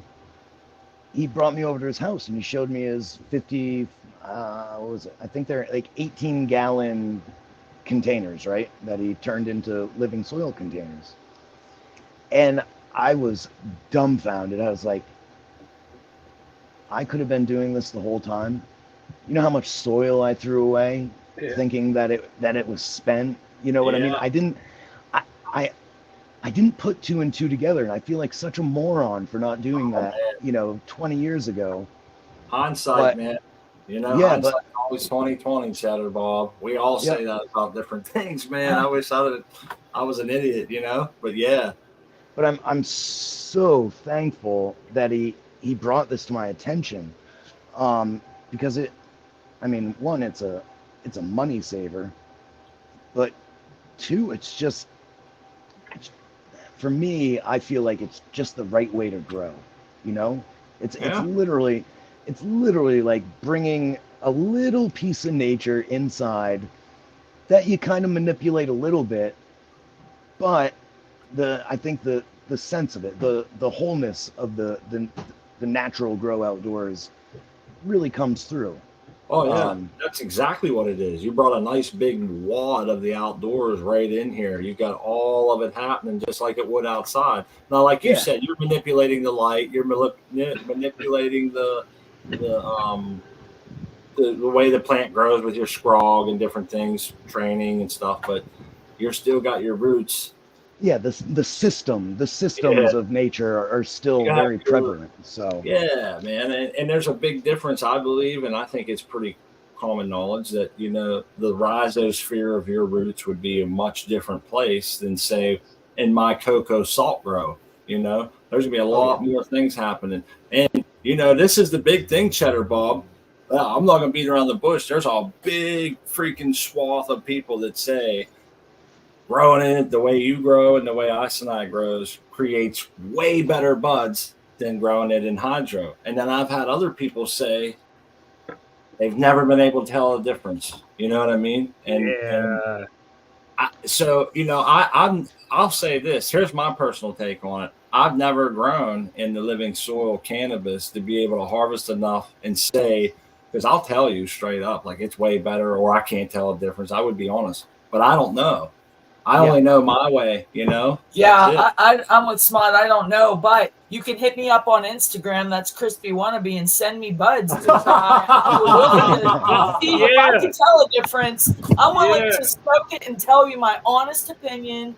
he brought me over to his house and he showed me his 50, what was it? I think they're like 18-gallon containers, right? That he turned into living soil containers. And I was dumbfounded. I was like, I could have been doing this the whole time. You know how much soil I threw away thinking that it was spent? You know what I mean? I didn't put 2 and 2 together, and I feel like such a moron for not doing that, 20 years ago. Hindsight, man. Hindsight always 20/20, Shadow Bob. We all say that about different things, man. I wish I was an idiot, but yeah. But I'm so thankful that he brought this to my attention, because I mean, one, it's a money saver, but two, it's just, for me, I feel like it's just the right way to grow. You know, it's Yeah. it's literally like bringing a little piece of nature inside that you kind of manipulate a little bit, but I think the sense of it, the wholeness of the natural grow outdoors really comes through. Oh yeah, Um, that's exactly what it is. You brought a nice big wad of the outdoors right in here. You got all of it happening just like it would outside. Now, like you Yeah. said, you're manipulating the light. You're manipulating the way the plant grows with your scrog and different things, training and stuff. But you're still got your roots. Yeah, the systems of nature are still You have very your prevalent. So Yeah, man, and there's a big difference, I believe, and I think it's pretty common knowledge that the rhizosphere of your roots would be a much different place than, say, in my cocoa salt grow. There's gonna be a Oh, lot yeah. more things happening, and this is the big thing, Cheddar Bob. Well, I'm not gonna beat around the bush. There's a big freaking swath of people that say growing it the way you grow and the way Isolite grows creates way better buds than growing it in hydro. And then I've had other people say they've never been able to tell the difference. You know what I mean? And Yeah. I'll say this. Here's my personal take on it. I've never grown in the living soil cannabis to be able to harvest enough and say, because I'll tell you straight up, like it's way better, or I can't tell the difference. I would be honest, but I don't know. I only know my way, Yeah, I'm with Smot. I don't know, but you can hit me up on Instagram. That's Crispy Wannabe, and send me buds. I'm willing to see if I can tell a difference. I'm willing to smoke it and tell you my honest opinion.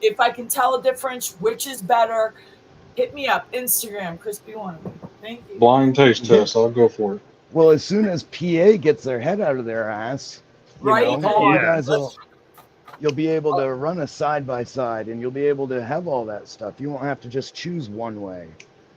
If I can tell a difference, which is better, hit me up. Instagram, Crispy Wannabe. Thank you. Blind taste test. I'll go for it. Well, as soon as PA gets their head out of their ass, you guys you'll be able to run a side by side, and you'll be able to have all that stuff. You won't have to just choose one way.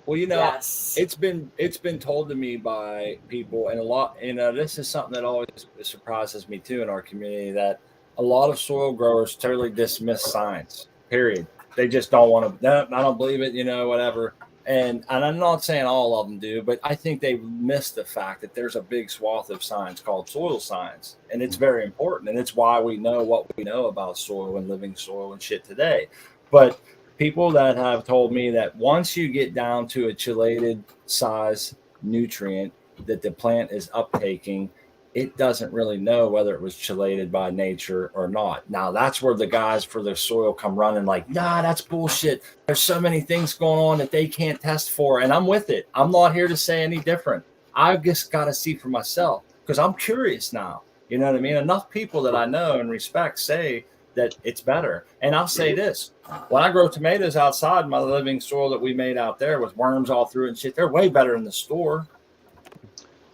Well, it's been told to me by people, and a lot. This is something that always surprises me too in our community, that a lot of soil growers totally dismiss science. Period. They just don't want to. No, I don't believe it. Whatever. And I'm not saying all of them do, but I think they miss the fact that there's a big swath of science called soil science, and it's very important, and it's why we know what we know about soil and living soil and shit today. But people that have told me that once you get down to a chelated size nutrient that the plant is uptaking, it doesn't really know whether it was chelated by nature or not. Now, that's where the guys for their soil come running like, nah, that's bullshit. There's so many things going on that they can't test for. And I'm with it. I'm not here to say any different. I've just got to see for myself because I'm curious now. You know what I mean? Enough people that I know and respect say that it's better. And I'll say this. When I grow tomatoes outside my living soil that we made out there with worms all through it and shit, they're way better in the store.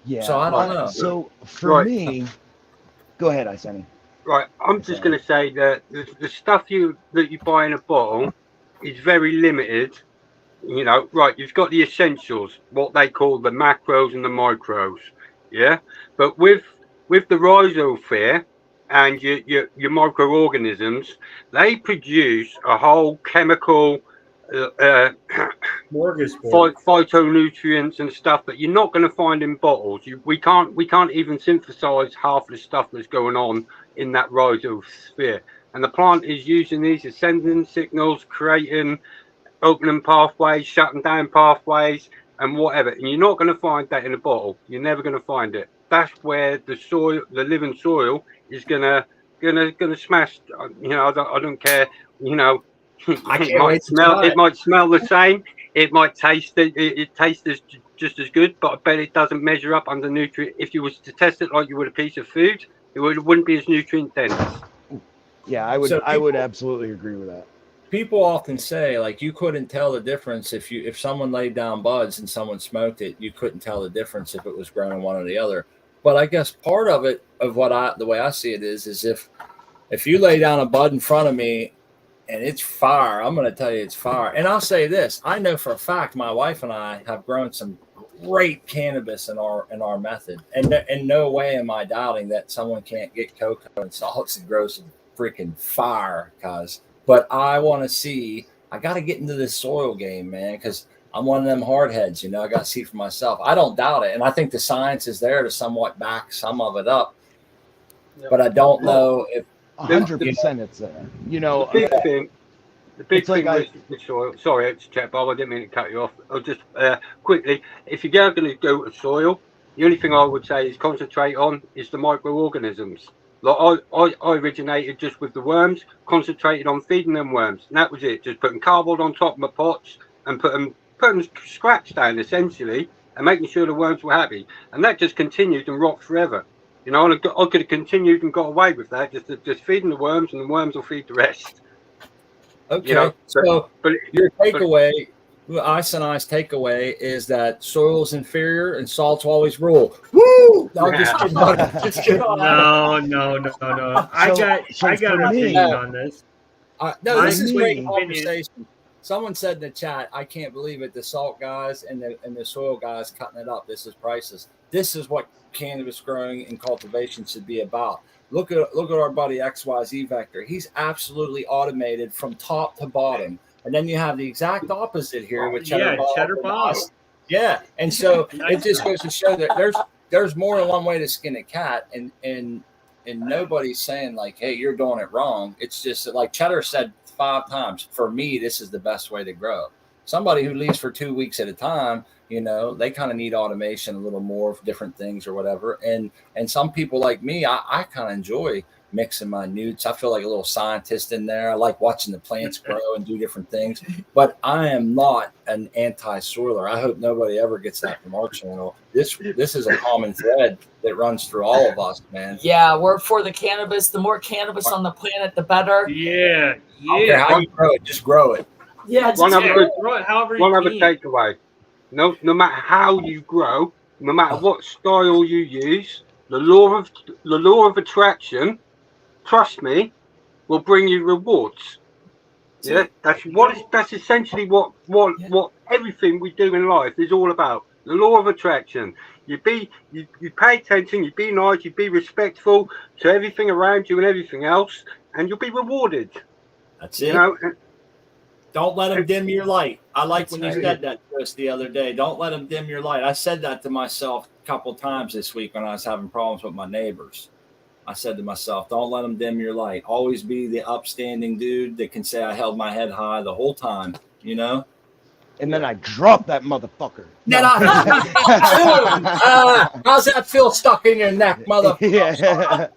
Yeah. So I don't know. So for me, go ahead, Isani. Right. I'm just going to say that the stuff that you buy in a bottle is very limited. Right. You've got the essentials, what they call the macros and the micros. Yeah. But with the rhizosphere and your microorganisms, they produce a whole chemical phytonutrients and stuff that you're not going to find in bottles. We can't even synthesize half the stuff that's going on in that rhizosphere. And the plant is using these ascending signals, creating, opening pathways, shutting down pathways, and whatever. And you're not going to find that in a bottle. You're never going to find it. That's where the soil, the living soil, is gonna smash. I don't care. It might smell the same. It might taste it tastes just as good, but I bet it doesn't measure up under nutrient. If you was to test it like you would a piece of food, it wouldn't be as nutrient dense. Yeah, I would absolutely agree with that. People often say, like, you couldn't tell the difference if someone laid down buds and someone smoked it. You couldn't tell the difference if it was grown in one or the other. But I guess part of it, the way I see it is if you lay down a bud in front of me and it's fire. I'm going to tell you, it's fire. And I'll say this: I know for a fact my wife and I have grown some great cannabis in our method, and in no way am I doubting that someone can't get cocoa and salts and grow some freaking fire, guys. But I want to see. I got to get into this soil game, man, because I'm one of them hardheads. You know, I got to see for myself. I don't doubt it, and I think the science is there to somewhat back some of it up. But I don't know if 100% it's there. You know, the big it's like thing with soil. Sorry, it's Chet Bob. I didn't mean to cut you off. I'll just quickly, if you're going to go to soil, the only thing I would say is concentrate on is the microorganisms. Like I originated just with the worms, concentrated on feeding them worms, and that was it. Just putting cardboard on top of my pots and putting scraps down essentially, and making sure the worms were happy. And that just continued and rocked forever. You know, and I could have continued and got away with that, just feeding the worms, and the worms will feed the rest. okay. You know, but Your takeaway, Ice and I's takeaway, is that soil's inferior and salts always rule. Woo! No, just kidding. Just kidding. No. I got an opinion on this. No, this is great opinion. conversation. Someone said in the chat, I can't believe it. The salt guys and the soil guys cutting it up. This is priceless. This is what cannabis growing and cultivation should be about. Look at our buddy XYZ Vector. He's absolutely automated from top to bottom. And then you have the exact opposite here with Cheddar Bob. Yeah. And so it just goes to show that there's more than one way to skin a cat, and nobody's saying like, hey, you're doing it wrong. It's just like Cheddar said 5 times, for me, this is the best way to grow. Somebody who leaves for 2 weeks at a time, you know, they kind of need automation a little more for different things or whatever. And some people like me, I kind of enjoy mixing my newts. I feel like a little scientist in there. I like watching the plants grow and do different things. But I am not an anti-soiler. I hope nobody ever gets that from our channel. This is a common thread that runs through all of us, man. Yeah, we're for the cannabis. The more cannabis on the planet, the better. Yeah. I don't care how you grow it, just grow it. Yeah, One other takeaway. takeaway. No matter how you grow, no matter what style you use, the law of attraction, trust me, will bring you rewards. Yeah, that's essentially what everything we do in life is all about. The law of attraction. You pay attention, you be nice, you be respectful to everything around you and everything else, and you'll be rewarded. That's it. You know. Don't let them dim your light. I like when you right. said that to us the other day. Don't let them dim your light. I said that to myself a couple of times this week when I was having problems with my neighbors. I said to myself, don't let them dim your light. Always be the upstanding dude that can say I held my head high the whole time, you know? And then I dropped that motherfucker. No. How's that feel stuck in your neck, motherfucker?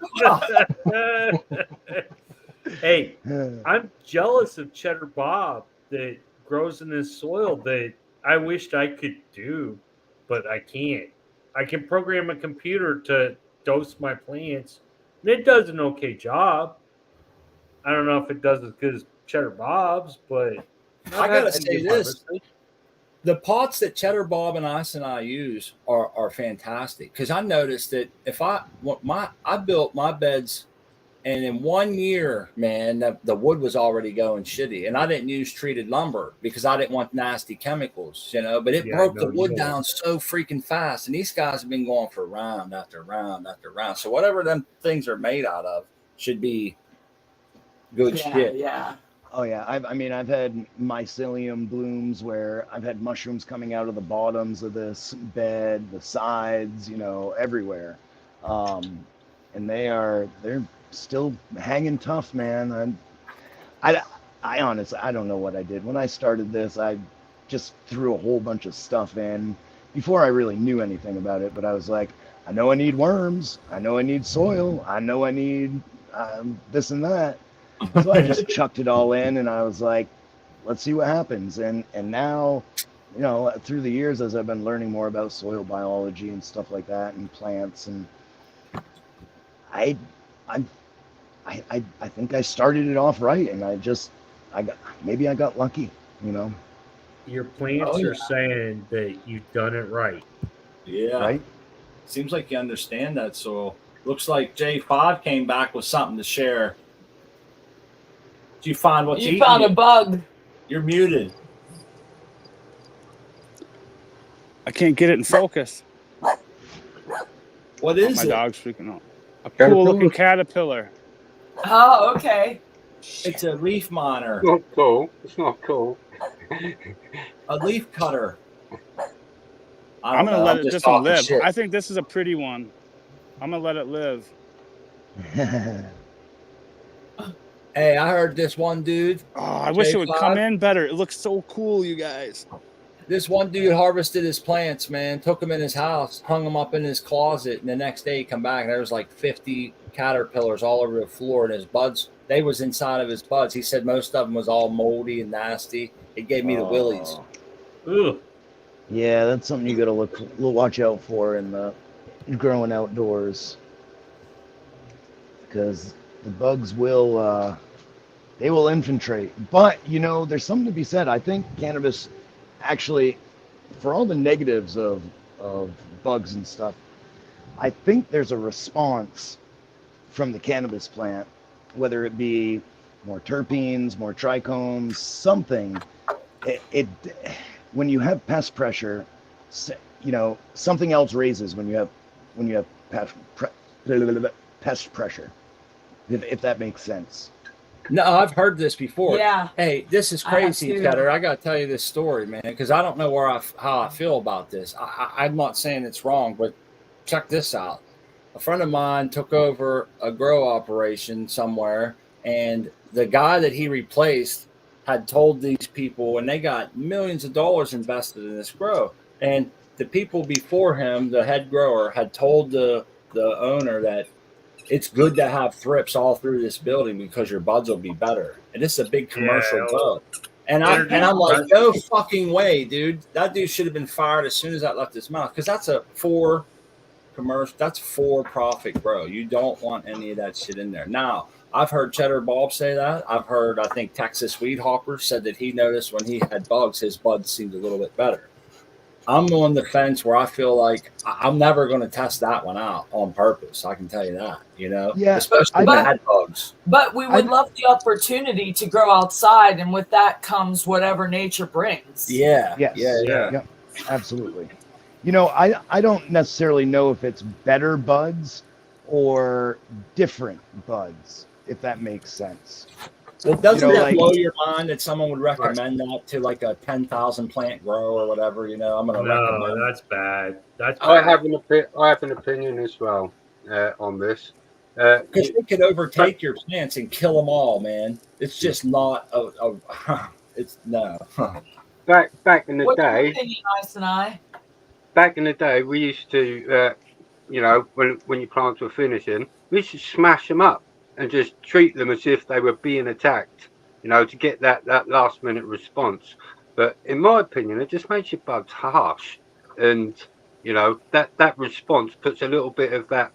Yeah. Hey, I'm jealous of Cheddar Bob that grows in this soil that I wished I could do, but I can't. I can program a computer to dose my plants, and it does an okay job. I don't know if it does as good as Cheddar Bob's, but I gotta say this: the pots that Cheddar Bob and Ice and I use are fantastic, because I noticed that if I built my beds. And in 1 year, man, the wood was already going shitty. And I didn't use treated lumber because I didn't want nasty chemicals, you know. But it broke the wood down so freaking fast. And these guys have been going for round after round after round. So whatever them things are made out of should be good shit. Yeah. Oh yeah, I've had mycelium blooms where I've had mushrooms coming out of the bottoms of this bed, the sides, you know, everywhere. And they're still hanging tough, man. I honestly, I don't know what I did when I started this. I just threw a whole bunch of stuff in before I really knew anything about it. But I was like, I know I need worms, I know I need soil, I know I need this and that. So I just chucked it all in, and I was like, let's see what happens. And now, you know, through the years, as I've been learning more about soil biology and stuff like that, and plants, and I think I started it off right, and I got lucky, you know. Your plants are saying that you've done it right. Yeah. Right? Seems like you understand that. So looks like J5 came back with something to share. Did you find what's You eating found a you? bug. You're muted. I can't get it in focus. What Oh, is my it? dog's freaking out. A Caterpillar? cool looking caterpillar. Oh, okay. It's a leaf miner, It's not cool. It's not cool. a leaf cutter. I I'm don't gonna know. let I'm it just this one talking live. shit. I think this is a pretty one. I'm gonna let it live. Hey, I heard this one dude. Oh, I wish it would come J5. in better. It looks so cool, you guys. This one dude harvested his plants, man, took them in his house, hung them up in his closet, and the next day he come back and there was like 50 caterpillars all over the floor, and his buds, they was inside of his buds. He said most of them was all moldy and nasty. It gave me the willies. Ugh. Yeah, that's something you gotta watch out for in the growing outdoors, because the bugs will they will infiltrate. But you know, there's something to be said. I think cannabis actually, for all the negatives of bugs and stuff, I think there's a response from the cannabis plant, whether it be more terpenes, more trichomes, something. It when you have pest pressure, you know, something else raises when you have pest pressure. If that makes sense. No, I've heard this before. Yeah. Hey, this is I have crazy, too. Cutter. I got to tell you this story, man, because I don't know how I feel about this. I'm not saying it's wrong, but check this out. A friend of mine took over a grow operation somewhere, and the guy that he replaced had told these people, and they got millions of dollars invested in this grow. And the people before him, the head grower, had told the owner that it's good to have thrips all through this building because your buds will be better. And this is a big commercial Yeah, bud. And I'm like, no fucking way, dude. That dude should have been fired as soon as that left his mouth, because that's a for profit grow. You don't want any of that shit in there. Now, I've heard Cheddar Bob say that. I've heard, I think Texas Weed Hopper said that he noticed when he had bugs, his buds seemed a little bit better. I'm on the fence where I feel like I'm never going to test that one out on purpose. I can tell you that, you know, Yeah, especially bad bugs. But we would love the opportunity to grow outside, and with that comes whatever nature brings. Yeah. Yes. Yeah. Yep. Absolutely. You know, I don't necessarily know if it's better buds or different buds, if that makes sense. Well, doesn't You know, that like- blow your mind that someone would recommend that to like a 10,000 plant grow or whatever? You know, I'm going to No, recommend. that's bad. That's bad. I have an opinion as well on this. Because it could overtake your plants and kill them all, man. It's just not it's no. Back in the What's your day, opinion, Ice and I? back in the day, we used to, you know, when your plants were finishing, we used to smash them up and just treat them as if they were being attacked, you know, to get that last minute response. But in my opinion, it just makes your buds harsh, and you know that response puts a little bit of that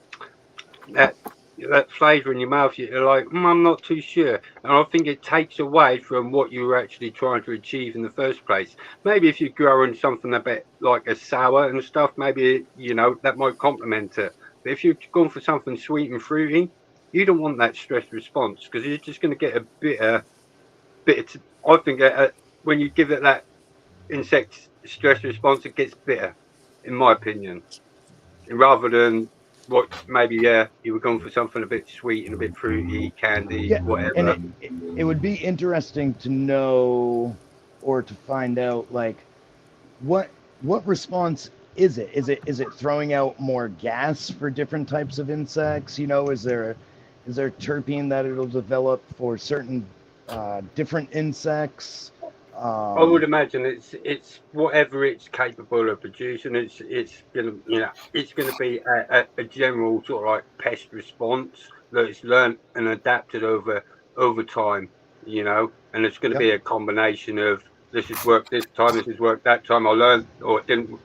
flavour in your mouth. You're like, I'm not too sure, and I think it takes away from what you were actually trying to achieve in the first place. Maybe if you're growing something a bit like a sour and stuff, maybe you know that might complement it. But if you're going for something sweet and fruity, you don't want that stress response, because you're just going to get a bitter. I think when you give it that insect stress response, it gets bitter, in my opinion, rather than what maybe you were going for something a bit sweet and a bit fruity, candy, Yeah, whatever. and it would be interesting to know or to find out, like, what response is it? Is it throwing out more gas for different types of insects? You know, is there terpene that it'll develop for certain different insects? I would imagine it's whatever it's capable of producing. It's gonna it's gonna be a general sort of like pest response that it's learned and adapted over time. You know, and it's going to be a combination of this has worked this time, this has worked that time. I learned, or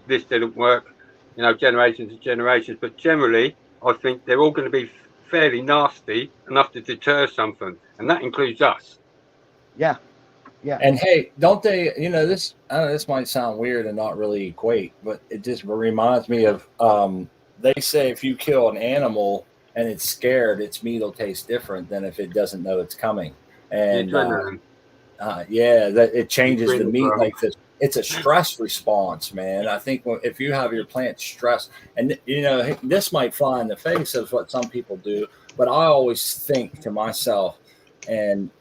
this didn't work. You know, generations and generations. But generally, I think they're all going to be fairly nasty enough to deter something, and that includes us. Yeah. Yeah. And hey, don't they? You know, this might sound weird and not really equate, but it just reminds me of. They say if you kill an animal and it's scared, its meat will taste different than if it doesn't know it's coming. And yeah, that it changes the meat like this. It's a stress response, man. I think if you have your plant stressed, and you know, this might fly in the face of what some people do, but I always think to myself, and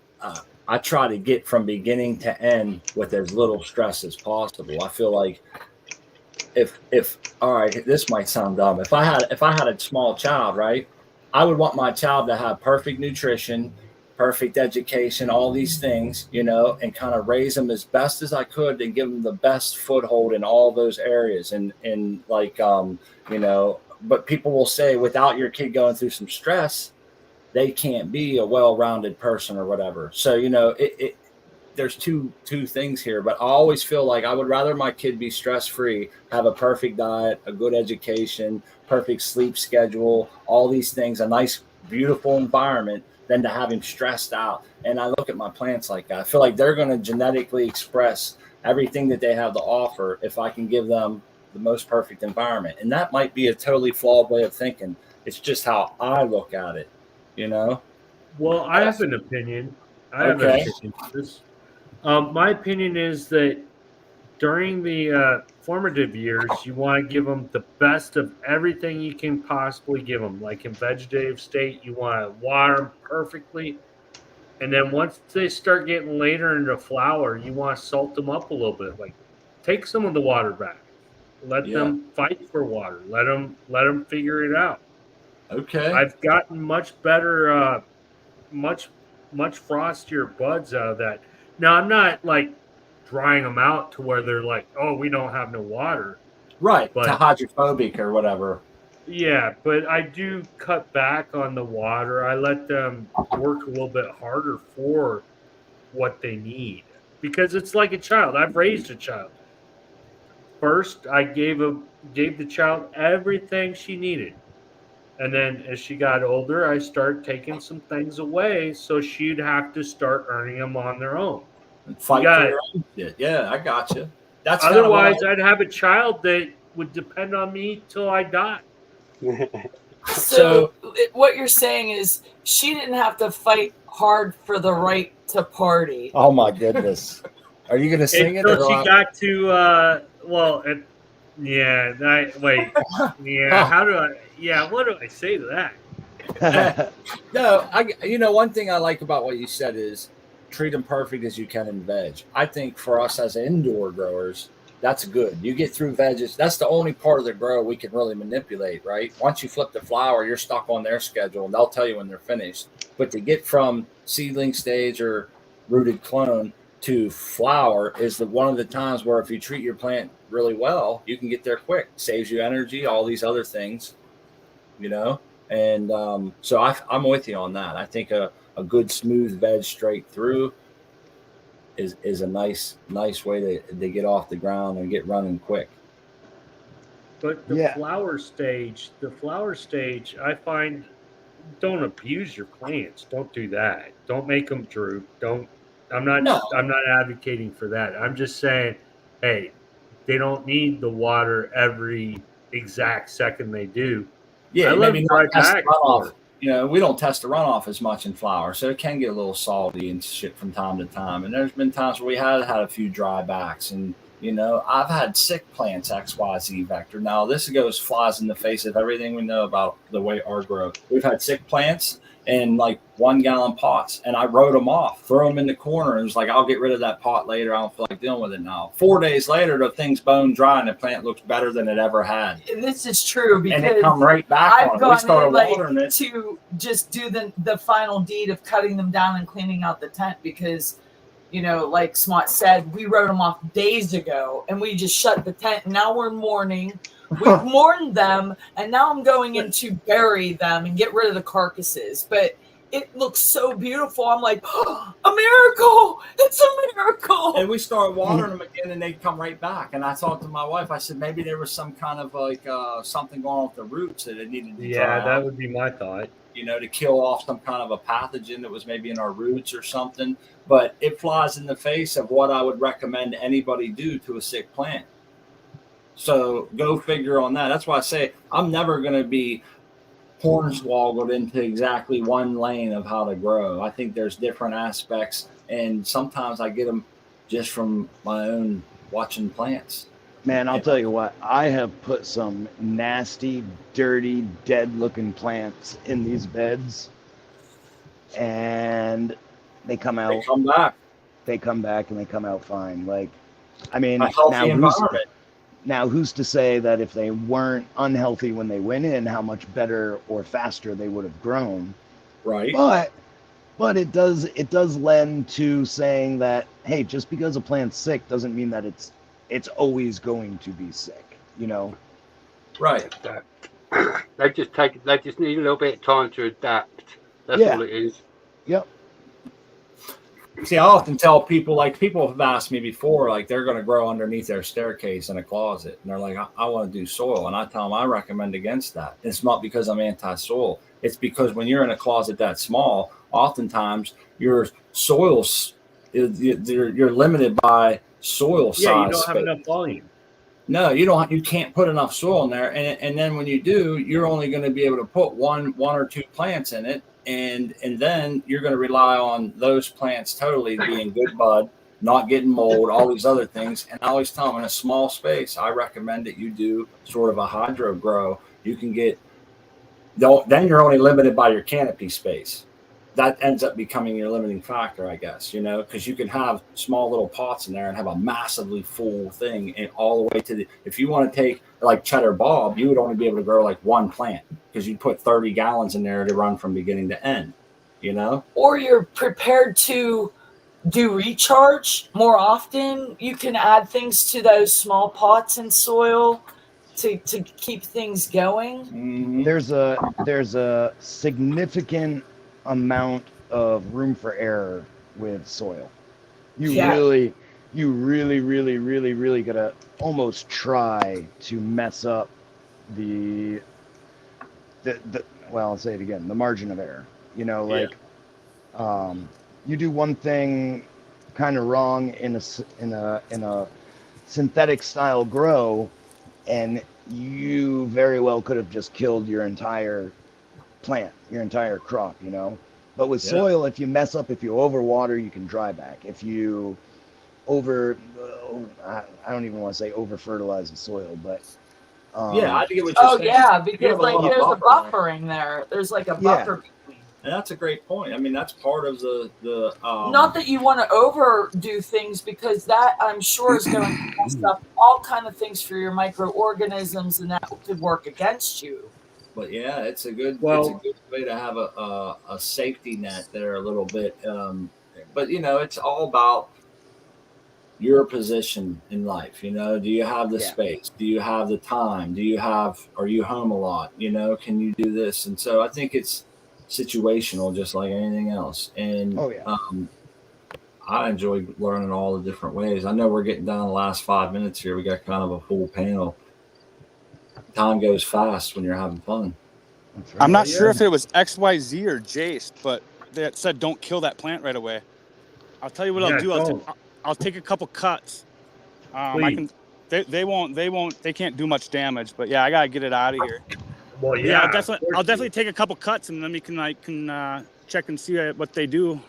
I try to get from beginning to end with as little stress as possible. I feel like if all right, this might sound dumb. If I had a small child, right, I would want my child to have perfect nutrition, perfect education, all these things, you know, and kind of raise them as best as I could and give them the best foothold in all those areas. And like, you know, but people will say without your kid going through some stress, they can't be a well-rounded person or whatever. So, you know, there's two things here, but I always feel like I would rather my kid be stress-free, have a perfect diet, a good education, perfect sleep schedule, all these things, a nice, beautiful environment, than to have him stressed out. And I look at my plants like that. I feel like they're going to genetically express everything that they have to offer if I can give them the most perfect environment. And that might be a totally flawed way of thinking. It's just how I look at it, you know? Well, I have an opinion. My opinion is that during the formative years, you want to give them the best of everything you can possibly give them. Like in vegetative state, you want to water them perfectly. And then once they start getting later into flower, you want to salt them up a little bit. Like take some of the water back. Let them fight for water. Let them figure it out. Okay. I've gotten much better, much frostier buds out of that. Now, I'm not like drying them out to where they're like, oh, we don't have no water. Right. To hydrophobic or whatever. Yeah, but I do cut back on the water. I let them work a little bit harder for what they need because it's like a child. I've raised a child. First, I gave the child everything she needed. And then as she got older, I started taking some things away so she'd have to start earning them on their own. Fight for your own shit. Yeah, I got you. That's otherwise I'd have a child that would depend on me till I die. So what you're saying is she didn't have to fight hard for the right to party. Oh my goodness. Are you going to sing it? Until she got to what do I say to that? No, you know, one thing I like about what you said is treat them perfect as you can in veg. I think for us as indoor growers, that's good. You get through veggies. That's the only part of the grow we can really manipulate, right? Once you flip the flower, you're stuck on their schedule and they'll tell you when they're finished. But to get from seedling stage or rooted clone to flower is one of the times where if you treat your plant really well, you can get there quick. Saves you energy, all these other things, you know? And so I'm with you on that. I think a good smooth veg straight through is a nice way to get off the ground and get running quick. But the flower stage, I find, don't abuse your plants. Don't do that. Don't make them droop. I'm not advocating for that. I'm just saying, hey, they don't need the water every exact second they do. Yeah, maybe not test the runoff. You know, we don't test the runoff as much in flower, so it can get a little salty and shit from time to time. And there's been times where we had a few dry backs, and you know, I've had sick plants XYZ vector. Now this flies in the face of everything we know about the way our grow. We've had sick plants in like 1 gallon pots, and I wrote them off, throw them in the corner, and it was like, I'll get rid of that pot later. I don't feel like dealing with it now. 4 days later, the thing's bone dry, and the plant looks better than it ever had. This is true because and it come right back I've on it. gone We started in, like, watering it to just do the final deed of cutting them down and cleaning out the tent because, you know, like Smot said, we wrote them off days ago, and we just shut the tent. Now we're mourning. We've mourned them, and now I'm going in to bury them and get rid of the carcasses. But it looks so beautiful. I'm like, oh, a miracle! It's a miracle! And we started watering them again, and they'd come right back. And I talked to my wife. I said, maybe there was some kind of like something going on with the roots that it needed to dry that out. would be my thought. You know, to kill off some kind of a pathogen that was maybe in our roots or something. But it flies in the face of what I would recommend anybody do to a sick plant. So go figure on that. That's why I say I'm never going to be hornswoggled into exactly one lane of how to grow. I think there's different aspects, and sometimes I get them just from my own watching plants. Man, I'll tell you what, I have put some nasty, dirty, dead-looking plants in these beds, and they come out. They come back. They come back and they come out fine. Like, I mean, A healthy environment. now who's to say that if they weren't unhealthy when they went in, how much better or faster they would have grown? Right. But it does lend to saying that, hey, just because a plant's sick doesn't mean that it's always going to be sick, you know? Right. They just need a little bit of time to adapt. That's all it is. Yep. See, I often tell people, like, people have asked me before, like, they're going to grow underneath their staircase in a closet. And they're like, I want to do soil. And I tell them I recommend against that. It's not because I'm anti-soil. It's because when you're in a closet that small, oftentimes your soils, you're limited by soil size. Yeah, you don't have enough volume. No, you can't put enough soil in there. And then when you do, you're only going to be able to put one or two plants in it. And then you're going to rely on those plants totally being good bud, not getting mold, all these other things. And I always tell them, in a small space, I recommend that you do sort of a hydro grow. You can get, then you're only limited by your canopy space. That ends up becoming your limiting factor, I guess, you know, because you can have small little pots in there and have a massively full thing, and all the way to if you want to take like Cheddar Bob, you would only be able to grow like one plant because you'd put 30 gallons in there to run from beginning to end, you know? Or you're prepared to do recharge more often. You can add things to those small pots in soil to keep things going. Mm-hmm. There's a significant amount of room for error with soil. You really gotta almost try to mess up the well, I'll say it again, the margin of error. You know, like you do one thing kind of wrong in a synthetic style grow, and you very well could have just killed your entire plant, your entire crop, you know. But with soil, if you mess up, if you overwater, you can dry back. If you I don't even want to say over fertilize the soil, but I think it was just because like there's a buffering there. There's like a buffer. And that's a great point. I mean, that's part of the not that you want to overdo things, because that I'm sure is going to mess up all kind of things for your microorganisms, and that could work against you. But yeah, it's a good way to have a safety net there a little bit. But you know, it's all about your position in life. You know, do you have the space? Do you have the time? Are you home a lot? You know, can you do this? And so I think it's situational, just like anything else. And I enjoy learning all the different ways. I know we're getting down the last 5 minutes here. We got kind of a full panel. Time goes fast when you're having fun. Right. I'm not sure if it was XYZ or Jace, but they said don't kill that plant right away. I'll tell you what I'll do. I'll take a couple cuts. I can. They can't do much damage, but yeah, I gotta get it out of here. Well, I'll definitely take a couple cuts, and then we can check and see what they do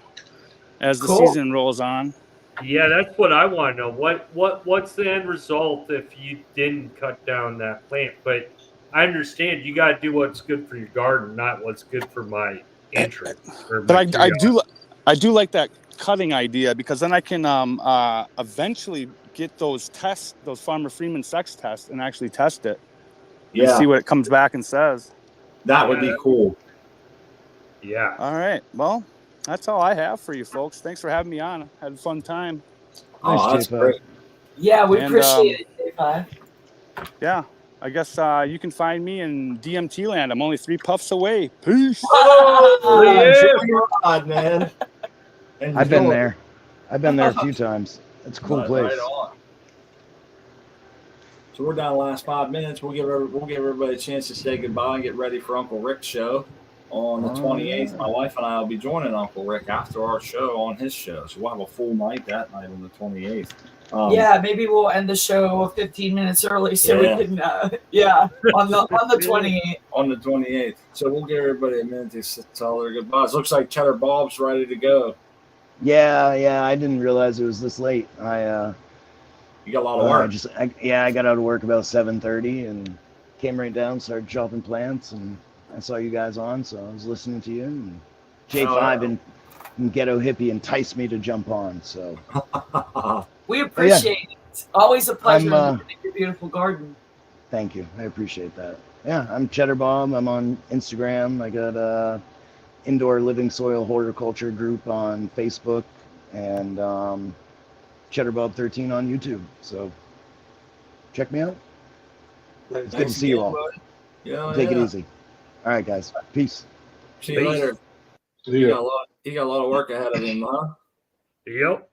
as the season rolls on. Yeah, that's what I want to know. What's the end result if you didn't cut down that plant? But I understand you got to do what's good for your garden, not what's good for my interest. But I do like that cutting idea, because then I can eventually get those tests, those Farmer Freeman sex tests, and actually test it. And see what it comes back and says. That would be cool. Yeah. All right. Well, that's all I have for you folks. Thanks for having me on. I had a fun time. Oh, that's great. Yeah, we appreciate it, J5. Yeah. I guess you can find me in DMT land. I'm only 3 puffs away. Peace. God, man. I've been there. I've been there a few times. It's a cool place. Right on. So we're down the last 5 minutes. We'll give everybody a chance to say goodbye and get ready for Uncle Rick's show on the 28th. My wife and I will be joining Uncle Rick after our show on his show. So we'll have a full night that night on the 28th. Yeah, maybe we'll end the show 15 minutes early so we can, on the 28th. On the 28th. So we'll give everybody a minute to tell their goodbyes. Looks like Cheddar Bob's ready to go. Yeah, I didn't realize it was this late. You got a lot of work. I got out of work about 7:30 and came right down, started chopping plants, and I saw you guys on, so I was listening to you. And J5 and Ghetto Hippie enticed me to jump on. So we appreciate it. Always a pleasure to visit your beautiful garden. Thank you. I appreciate that. Yeah, I'm Cheddar Bob. I'm on Instagram. I got a Indoor Living Soil Horticulture group on Facebook, and Cheddar Bob 13 on YouTube. So check me out. It's good to see you all. Take it easy. All right, guys. Peace. See you later. He got a lot of work ahead of him, huh? Yep.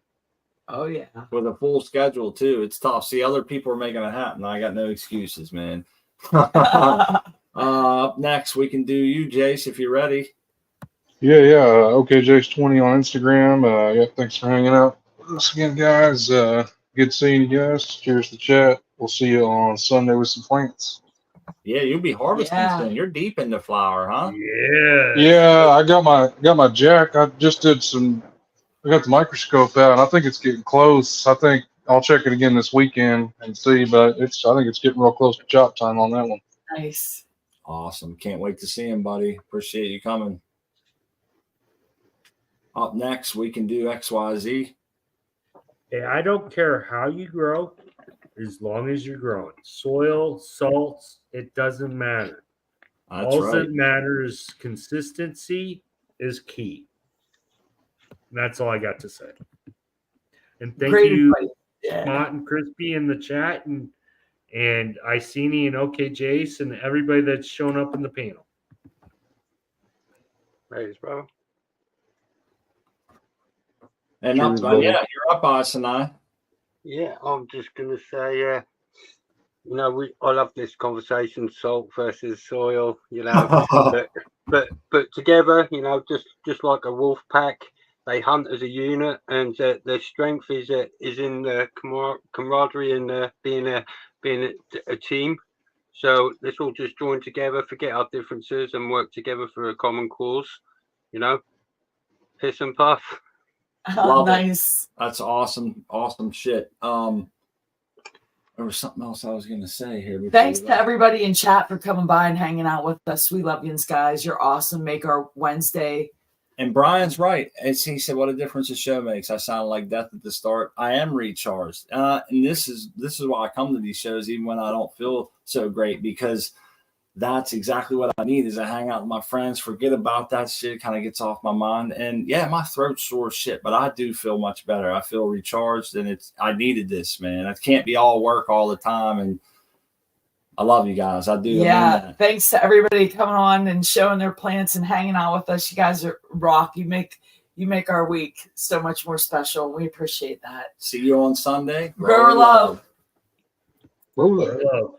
Oh yeah. With a full schedule too. It's tough. See, other people are making it happen. I got no excuses, man. Up next, we can do you, Jace, if you're ready. Yeah. Okay, Jace 20 on Instagram. Thanks for hanging out with us again, guys. Good seeing you guys. Cheers to chat. We'll see you on Sunday with some plants. Yeah, you'll be harvesting soon. You're deep into flower, huh? Yeah. I got my jack. I just did some. I got the microscope out, and I think it's getting close. I think I'll check it again this weekend and see, but I think it's getting real close to chop time on that one. Nice. Awesome. Can't wait to see him, buddy. Appreciate you coming. Up next, we can do XYZ. Hey, I don't care how you grow, as long as you're growing. Soil, salts, it doesn't matter. All that matters, consistency is key. And that's all I got to say. And thank you, Smot and Crispy in the chat, and Iceni and OK Jace, and everybody that's shown up in the panel. Thanks, bro. And you're up, Arsene. Yeah, I'm just gonna say, I love this conversation, salt versus soil, but together, just like a wolf pack, they hunt as a unit, and their strength is in the camaraderie and being a team. So let's all just join together, forget our differences, and work together for a common cause. Piss and puff. Oh, nice. That's awesome shit. There was something else I was going to say here. Thanks to everybody in chat for coming by and hanging out with us. We love you guys. You're awesome. Make our Wednesday. And Brian's right. As he said, what a difference the show makes. I sound like death at the start. I am recharged. And this is why I come to these shows, even when I don't feel so great, because that's exactly what I need is I hang out with my friends, forget about that shit, kind of gets off my mind. And yeah, my throat's sore shit, but I do feel much better. I feel recharged, and I needed this, man. I can't be all work all the time. And I love you guys. I do. Yeah. Thanks to everybody coming on and showing their plants and hanging out with us. You guys are rock. You make our week so much more special. We appreciate that. See you on Sunday. Grow love. Grow love.